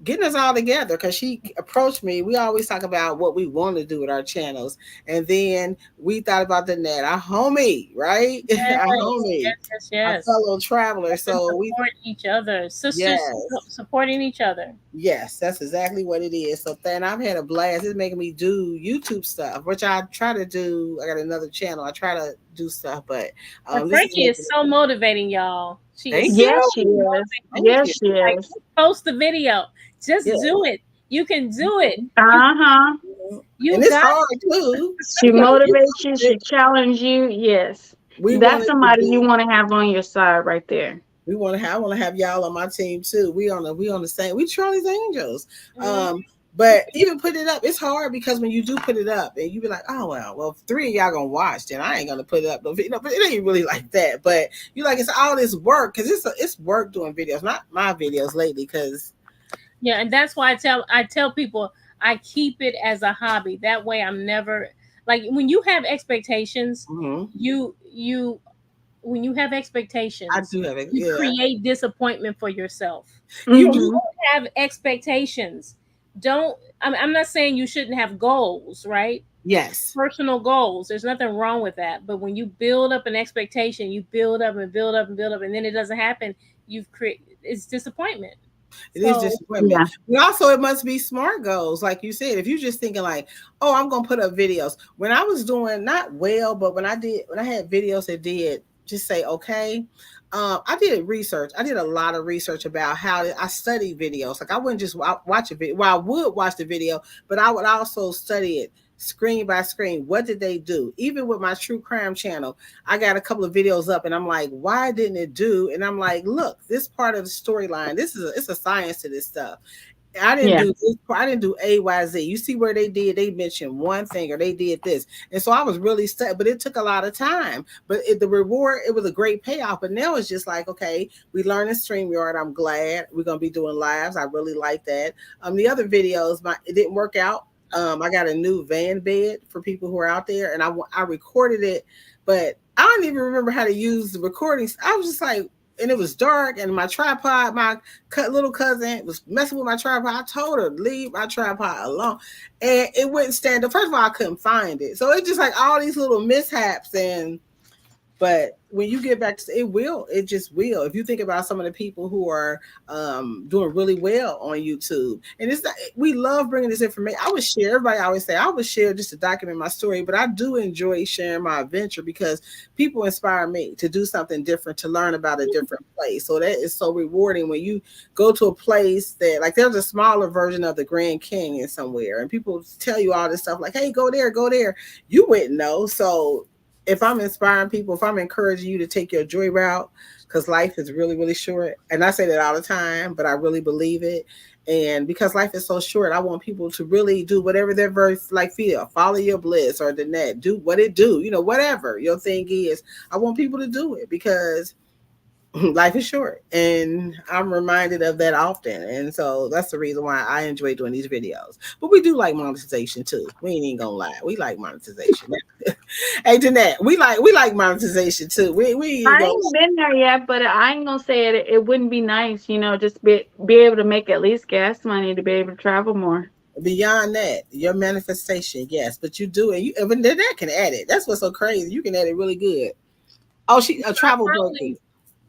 getting us all together because she approached me. We always talk about what we want to do with our channels, and then we thought about the net, our homie, right? Our Yes, homie, yes, yes, our yes. fellow traveler. Helping So we, support each other, sisters yes, supporting each other. yes, that's exactly what it is. So then I've had a blast. It's making me do YouTube stuff, which I try to do. I got another channel. I try to do stuff, but And this is Frankie is making. so motivating, y'all. She is Thank so Yes, you, she is. thank motivating. you. Yes, she Like, is. just post the video. Yeah, Just do it. You can do it. Uh-huh. and You it's got hard too. She You got to get motivates you. through She it. challenges you. Yes. We That's wanted to somebody you be. want to have on your side right there. We want to have. I want to have y'all on my team too. We on the same. We Charlie's Angels. mm, But even put it up, it's hard because when you do put it up and you be like, oh well, if three of y'all gonna watch, then I ain't gonna put it up. No, but it ain't really like that. But you like it's all this work because it's work doing videos, not my videos lately. Because yeah, and that's why I tell people I keep it as a hobby. That way I'm never like when you have expectations, you when you have I expectations, do have it. you Yeah, create disappointment for yourself. you When do. Mm-hmm. you have expectations, don't I'm not saying you shouldn't have goals, right? Yes, Personal goals. There's nothing wrong with that. But when you build up an expectation, you build up and build up and build up, and then it doesn't happen, you've created it's disappointment. it is So disappointment. Yeah. But also, it must be smart goals, like you said. If you're just thinking like, oh, I'm gonna put up videos. When I was doing not well, but when I had videos that did just say okay. I did research. I did a lot of research about I study videos. Like I wouldn't just watch a video. Well, I would watch the video, but I would also study it screen by screen. What did they do? Even with my true crime channel, I got a couple of videos up, and I'm like, why didn't it do? And I'm like, look, this part of the storyline. It's a science to this stuff. I didn't Yeah. do this. I didn't do A, Y, Z. You see where they did? They mentioned one thing or they did this, and so I was really stuck. But it took a lot of time. But the reward, it was a great payoff. But now it's just like, okay, we learned in StreamYard. I'm glad we're gonna be doing lives. I really like that. The other videos, it didn't work out. I got a new van bed for people who are out there, and I recorded it, but I don't even remember how to use the recordings. I was just like, and it was dark, and my tripod, my little cousin was messing with my tripod. I told her leave my tripod alone, and it wouldn't stand up. First of all, I couldn't find it, so it's just like all these little mishaps, and But when you get back to it just will. If you think about some of the people who are doing really well on YouTube, and it's not, we love bringing this information. I would share. Everybody always say I would share just to document my story, but I do enjoy sharing my adventure because people inspire me to do something different, to learn about a different place. So that is so rewarding when you go to a place that, like, there's a smaller version of the Grand Canyon somewhere, and people tell you all this stuff like, "Hey, go there, go there." You wouldn't know. So if I'm inspiring people, if I'm encouraging you to take your joy route, because life is really, really short. And I say that all the time, but I really believe it. And because life is so short, I want people to really do whatever their verse like feel. Follow your bliss or the net. Do what it do. Whatever your thing is. I want people to do it because life is short, and I'm reminded of that often. And so that's the reason why I enjoy doing these videos. But we do like monetization too. We ain't even gonna lie. We like monetization. Hey, Jeanette, we like monetization too. We I ain't been there yet, but I ain't gonna say it. It wouldn't be nice, just be able to make at least gas money to be able to travel more. Beyond that, your manifestation, yes, but you do it. Even that can add it. That's what's so crazy. You can add it really good. Oh, a travel Berkey.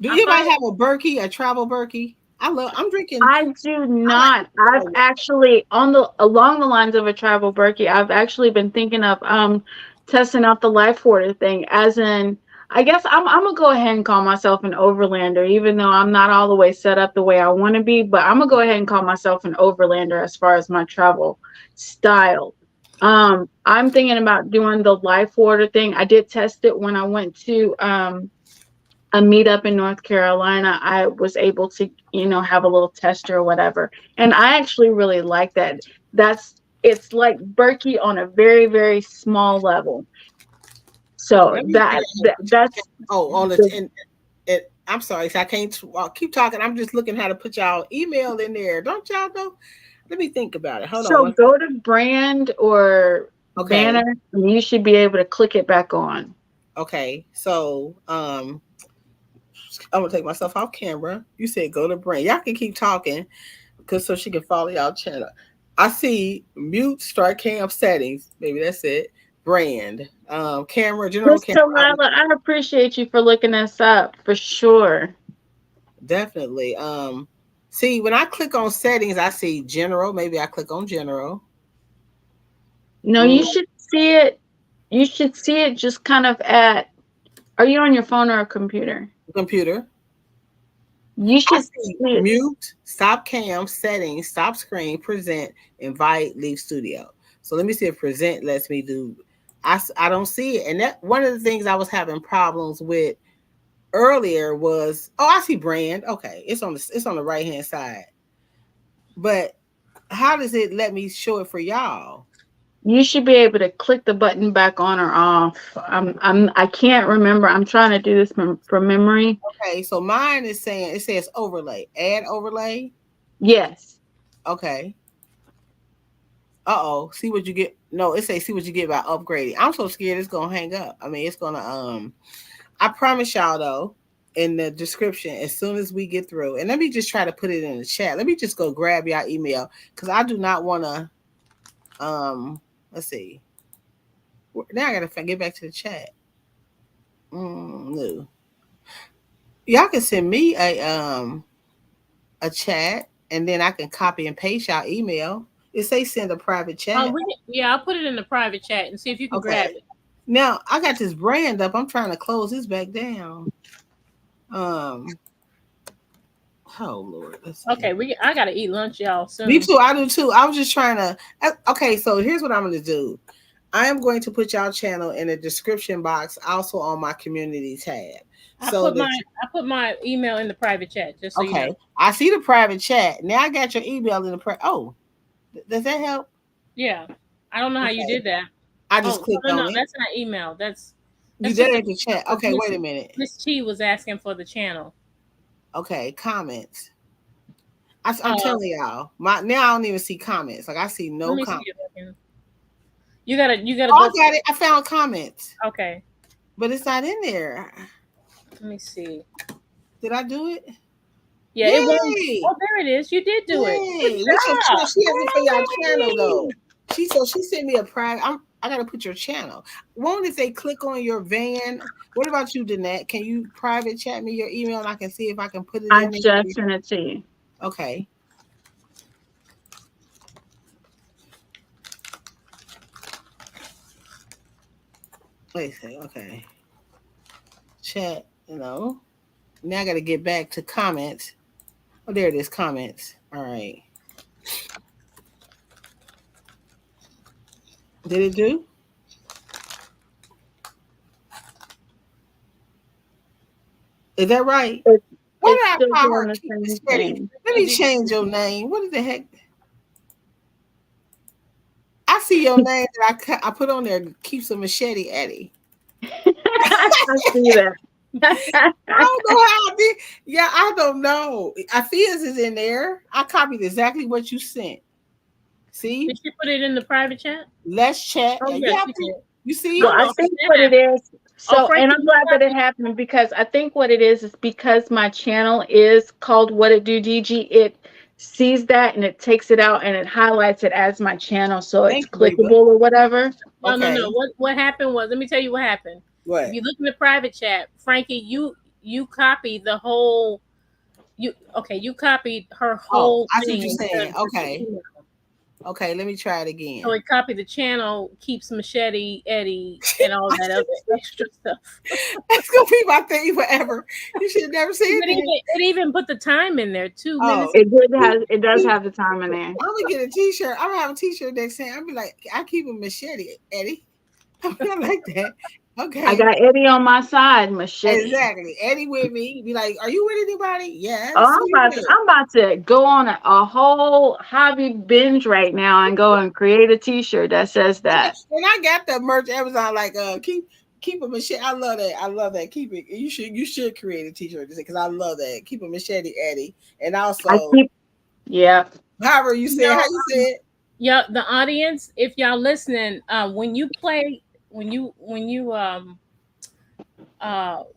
Do anybody have a Berkey, a travel Berkey? I'm drinking. I do not. I've actually along the lines of a travel Berkey. I've actually been thinking of testing out the life order thing. As in, I guess I'm gonna go ahead and call myself an overlander, even though I'm not all the way set up the way I want to be. But I'm gonna go ahead and call myself an overlander as far as my travel style. I'm thinking about doing the life order thing. I did test it when I went to a meetup in North Carolina. I was able to, have a little tester or whatever. And I actually really like that. It's like Berkey on a very, very small level. So that's on the I'm sorry, so I can't keep talking. I'm just looking how to put y'all email in there. Don't y'all know? Let me think about it. Hold on. So go to brand or banner, and you should be able to click it back on. Okay. So I'm gonna take myself off camera. You said go to brand. Y'all can keep talking because so she can follow y'all channel. I see mute start cam settings. Maybe that's it. Brand. Camera, general camera. I appreciate you for looking this up for sure. Definitely. See, when I click on settings, I see general. Maybe I click on general. No, you should see it. You should see it just kind of at. Are you on your phone or a computer? Computer. You should see mute, stop cam, settings, stop screen, present, invite, leave studio. So let me see if present lets me do. I don't see it, and that one of the things I was having problems with earlier was I see brand. Okay, it's on the right hand side, but how does it let me show it for y'all? You should be able to click the button back on or off. I can't remember. I'm trying to do this from memory. Okay, so mine is saying, it says overlay. Add overlay? Yes. Okay. See what you get. No, it says see what you get by upgrading. I'm so scared it's gonna hang up. I mean, it's gonna I promise y'all though, in the description, as soon as we get through, and let me just try to put it in the chat. Let me just go grab y'all email because I do not wanna let's see. Now I gotta get back to the chat. No. Y'all can send me a chat, and then I can copy and paste y'all email. It say send a private chat. I'll put it in the private chat and see if you can grab it. Now I got this brand up. I'm trying to close this back down. Oh Lord. Okay, I gotta eat lunch, y'all. Soon. Me too. I do too. I was just trying to. Okay, so here's what I'm going to do. I am going to put y'all channel in the description box, also on my community tab. I put my email in the private chat just so you know. I see the private chat. Now I got your email in the does that help? Yeah. I don't know how you did that. I just clicked on it. No, that's not email. That's you did it in the chat. Okay, wait a minute. Miss Chi was asking for the channel. Okay, comments. I'm telling y'all. Now I don't even see comments. Like I see no comments. You gotta I got it. I found comments. Okay. But it's not in there. Let me see. Did I do it? Yeah, it was. Oh, there it is. You did do it. She has it for y'all channel though. She sent me a private. I gotta put your channel. Won't if they click on your van? What about you, Danette? Can you private chat me your email and I can see if I can put it I in there? just sent it to you. Okay. Wait a second. Okay. Chat. Now I got to get back to comments. Oh, there it is. Comments. All right. Did it do? Is that right? Why It's did still I call doing her? the Keep same it steady. thing. Let me change your name. What the heck? I see your name that I put on there. Keeps a machete, Eddie. I see that. I don't know how I did. Yeah, I don't know. Afia's is in there. I copied exactly what you sent. See? Did you put it in the private chat? Let's chat. Oh, Yeah, yes, you did. you see? Well, I think what it is, so, Franki, and I'm glad that it happened because I think what it is because my channel is called What It Do DG, it sees that and it takes it out and it highlights it as my channel, so it's Thank you, Reba. clickable or whatever. No. What happened was, let me tell you what happened. What? If you look in the private chat, Franki, you copied the whole. You copied her whole I see thing. what you're saying. Okay. Okay, let me try it again. So it copied the channel, keeps Machete, Eddie, and all that other extra stuff. That's gonna be my thing forever. You should have never said that. It even put the time in there, 2 minutes. It does have the time in there. I'm gonna get a t-shirt. I'm gonna have a t-shirt next time. I'll be like, I keep a machete, Eddie. I like that. Okay. I got Eddie on my side, machete. Exactly. Eddie with me. Be like, are you with anybody? Yes. Oh, I'm about to go on a whole hobby binge right now and go and create a t-shirt that says that. And I got the merch Amazon, like keep a machete. I love that. I love that. Keep it. You should create a t-shirt because I love that. Keep a machete, Eddie. And also however you say how you say it. Yeah, the audience, if y'all listening, when you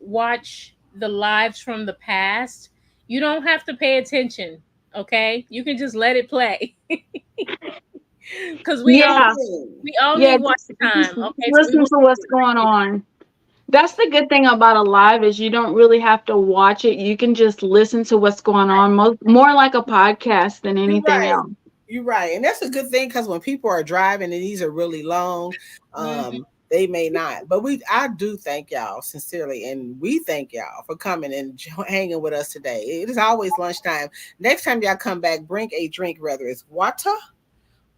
watch the lives from the past, you don't have to pay attention. Okay, you can just let it play. Because we all need watch time. Okay, listen to what's going on. That's the good thing about a live is you don't really have to watch it. You can just listen to what's going on, more like a podcast than anything else. You're right, and that's a good thing because when people are driving and these are really long, they may not. But I do thank y'all sincerely, and we thank y'all for coming and hanging with us today. It is always lunchtime. Next time y'all come back, bring a drink, whether it's water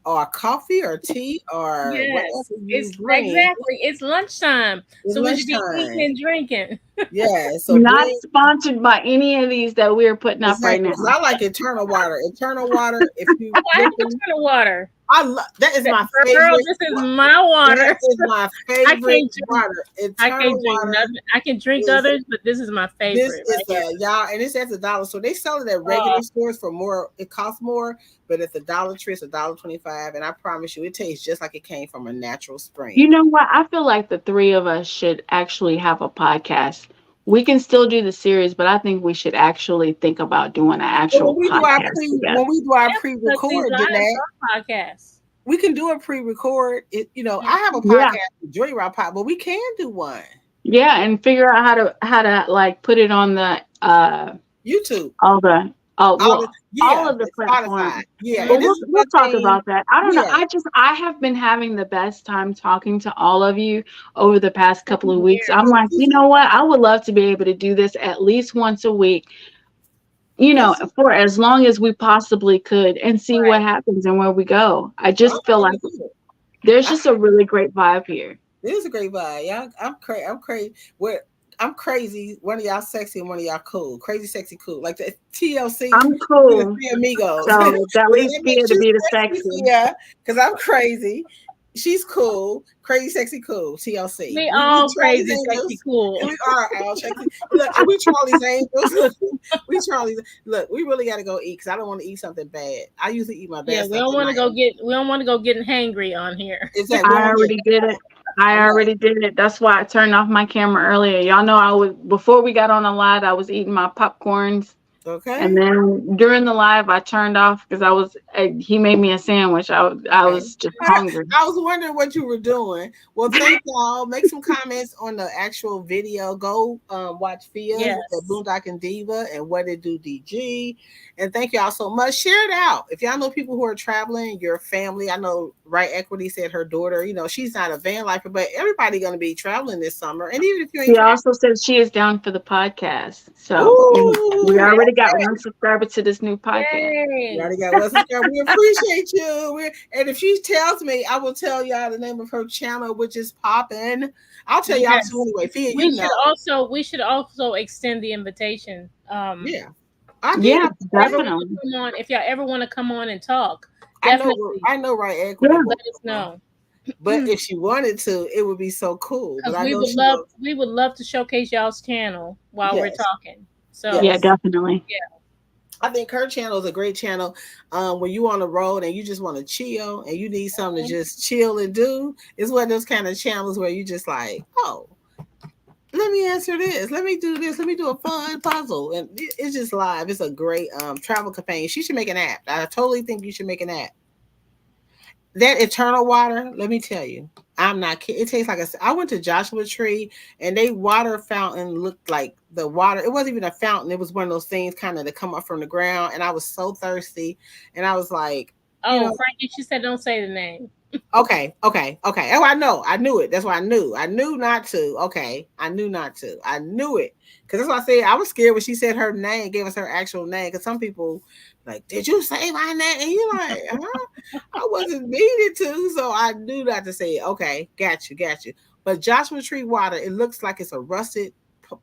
or coffee or tea or whatever you bring. Exactly. It's lunchtime. So we should be eating and drinking. Yeah. So not sponsored by any of these that we're putting up right now. I like Eternal Water. Eternal Water. If you I have Eternal Water. I love that is my favorite. Girl, this is my water. That is my favorite water. I can't drink nothing. I can drink others, but this is my favorite. This is y'all, and it's at the dollar store. They sell it at regular stores for more. It costs more, but at the Dollar Tree, it's $1.25. And I promise you, it tastes just like it came from a natural spring. You know what? I feel like the three of us should actually have a podcast. We can still do the series, but I think we should actually think about doing an actual podcast. When we do our pre-record, podcast, we can do a pre-record. I have a podcast, Joy Rock Pod, but we can do one. Yeah, and figure out how to like put it on the YouTube. All of the platforms. Yeah, but we'll talk about that. I don't know. I have been having the best time talking to all of you over the past couple of weeks. I'm like, you know what? I would love to be able to do this at least once a week, for as long as we possibly could and see what happens and where we go. I just feel like there's just a really great vibe here. It is a great vibe. Yeah, I'm crazy. I'm crazy. One of y'all sexy and one of y'all cool. Crazy, sexy, cool. Like the TLC. I'm cool. Three amigos. So that leaves me to be the sexy. Yeah, because I'm crazy. She's cool. Crazy, sexy, cool. TLC. We all crazy, sexy, cool. We are all sexy. Look, we Charlie's Angels. Look, we really got to go eat because I don't want to eat something bad. I usually eat my best. Yeah, we don't want to go getting hangry on here. Exactly. I already did it. I already did it. That's why I turned off my camera earlier. Y'all know before we got on the live, I was eating my popcorns. Okay. And then during the live, I turned off because he made me a sandwich. I was just hungry. I was wondering what you were doing. Well, thank y'all. Make some comments on the actual video. Go watch Fia's Yes. with the Boondock and Diva and What It Do DG. And thank y'all so much. Share it out. If y'all know people who are traveling, your family. I know Right Equity said her daughter, she's not a van lifer, but everybody going to be traveling this summer. And even if you ain't She also said she is down for the podcast. So Ooh, we already got one subscriber to this new podcast. Yay. You already got one subscriber. We appreciate you. And if she tells me, I will tell y'all the name of her channel, which is popping. I'll tell y'all too anyway. Fia, we should also extend the invitation. Yeah. Definitely. If y'all ever want to come on and talk, definitely. I know Right Equity. Yeah. Let us know. But if she wanted to, it would be so cool. But we would love to showcase y'all's channel while we're talking. So yeah, definitely. Yeah. I think her channel is a great channel. When you on the road and you just want to chill and you need something to just chill and do, it's one of those kind of channels where you just like, oh, let me answer this. Let me do this. Let me do a fun puzzle. And it's just live. It's a great travel companion. She should make an app. I totally think you should make an app. That Eternal Water, let me tell you, I'm not kidding. It tastes like I went to Joshua Tree and they water fountain looked like the water. It wasn't even a fountain. It was one of those things kind of that come up from the ground. And I was so thirsty. And I was like, Frankie, she said, don't say the name. Okay. Oh, I know. I knew it. That's why I knew. I knew not to. Okay. I knew not to. I knew it. Because that's why I said I was scared when she said her name, gave us her actual name. Because some people like, did you say my name? And you're like, I wasn't needed to. So I knew not to say it. Okay. Got you. But Joshua Tree water, it looks like it's a rusted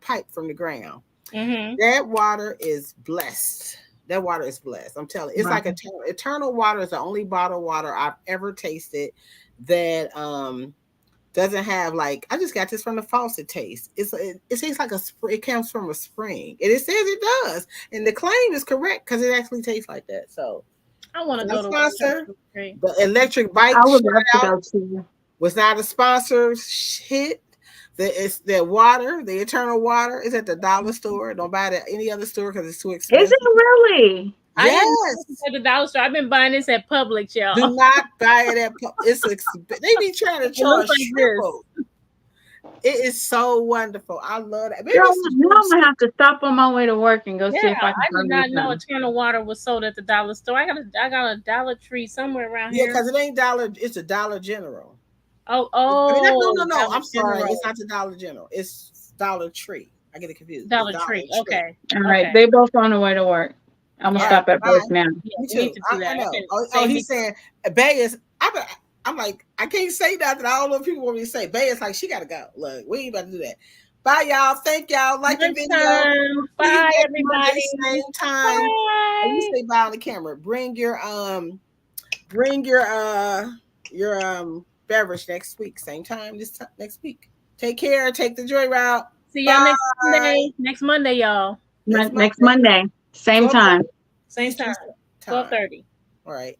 pipe from the ground. Mm-hmm. That water is blessed. That water is blessed. I'm telling you. It's like Eternal Water is the only bottled water I've ever tasted that doesn't have like, I just got this from the faucet taste. It tastes like it comes from a spring. And it says it does. And the claim is correct because it actually tastes like that. So I want to go to sponsor. The electric bike was not a sponsor hit. The water, the Eternal Water is at the dollar store. Don't buy it at any other store because it's too expensive. Is it really? Yes. At the dollar store. I've been buying this at Publix, y'all. Do not buy it at Publix. They be trying to charge triple. It is so wonderful. I love that. Girl, now I'm gonna have to stop on my way to work and go see if I can. I did not know Eternal Water was sold at the dollar store. I got a Dollar Tree somewhere around here. Yeah, because it ain't Dollar. It's a Dollar General. Oh! No. I'm sorry. It's not the Dollar General. It's Dollar Tree. I get it confused. Dollar Tree. Okay. All right. They both on the way to work. I'm gonna stop at both now. Me too. I know. Oh, he's saying Bay is. I'm like, I can't say nothing. I don't know if people want me to say. Bay is like, she gotta go. Look, we ain't about to do that. Bye, y'all. Thank y'all. Like the video. Bye, everybody. Same time. Bye. And you say bye on the camera. Bring your beverage next week. Same time next week. Take care. Take the joy route. See y'all next Monday, y'all. Next Monday. Same time. Same time. 12:30. All right.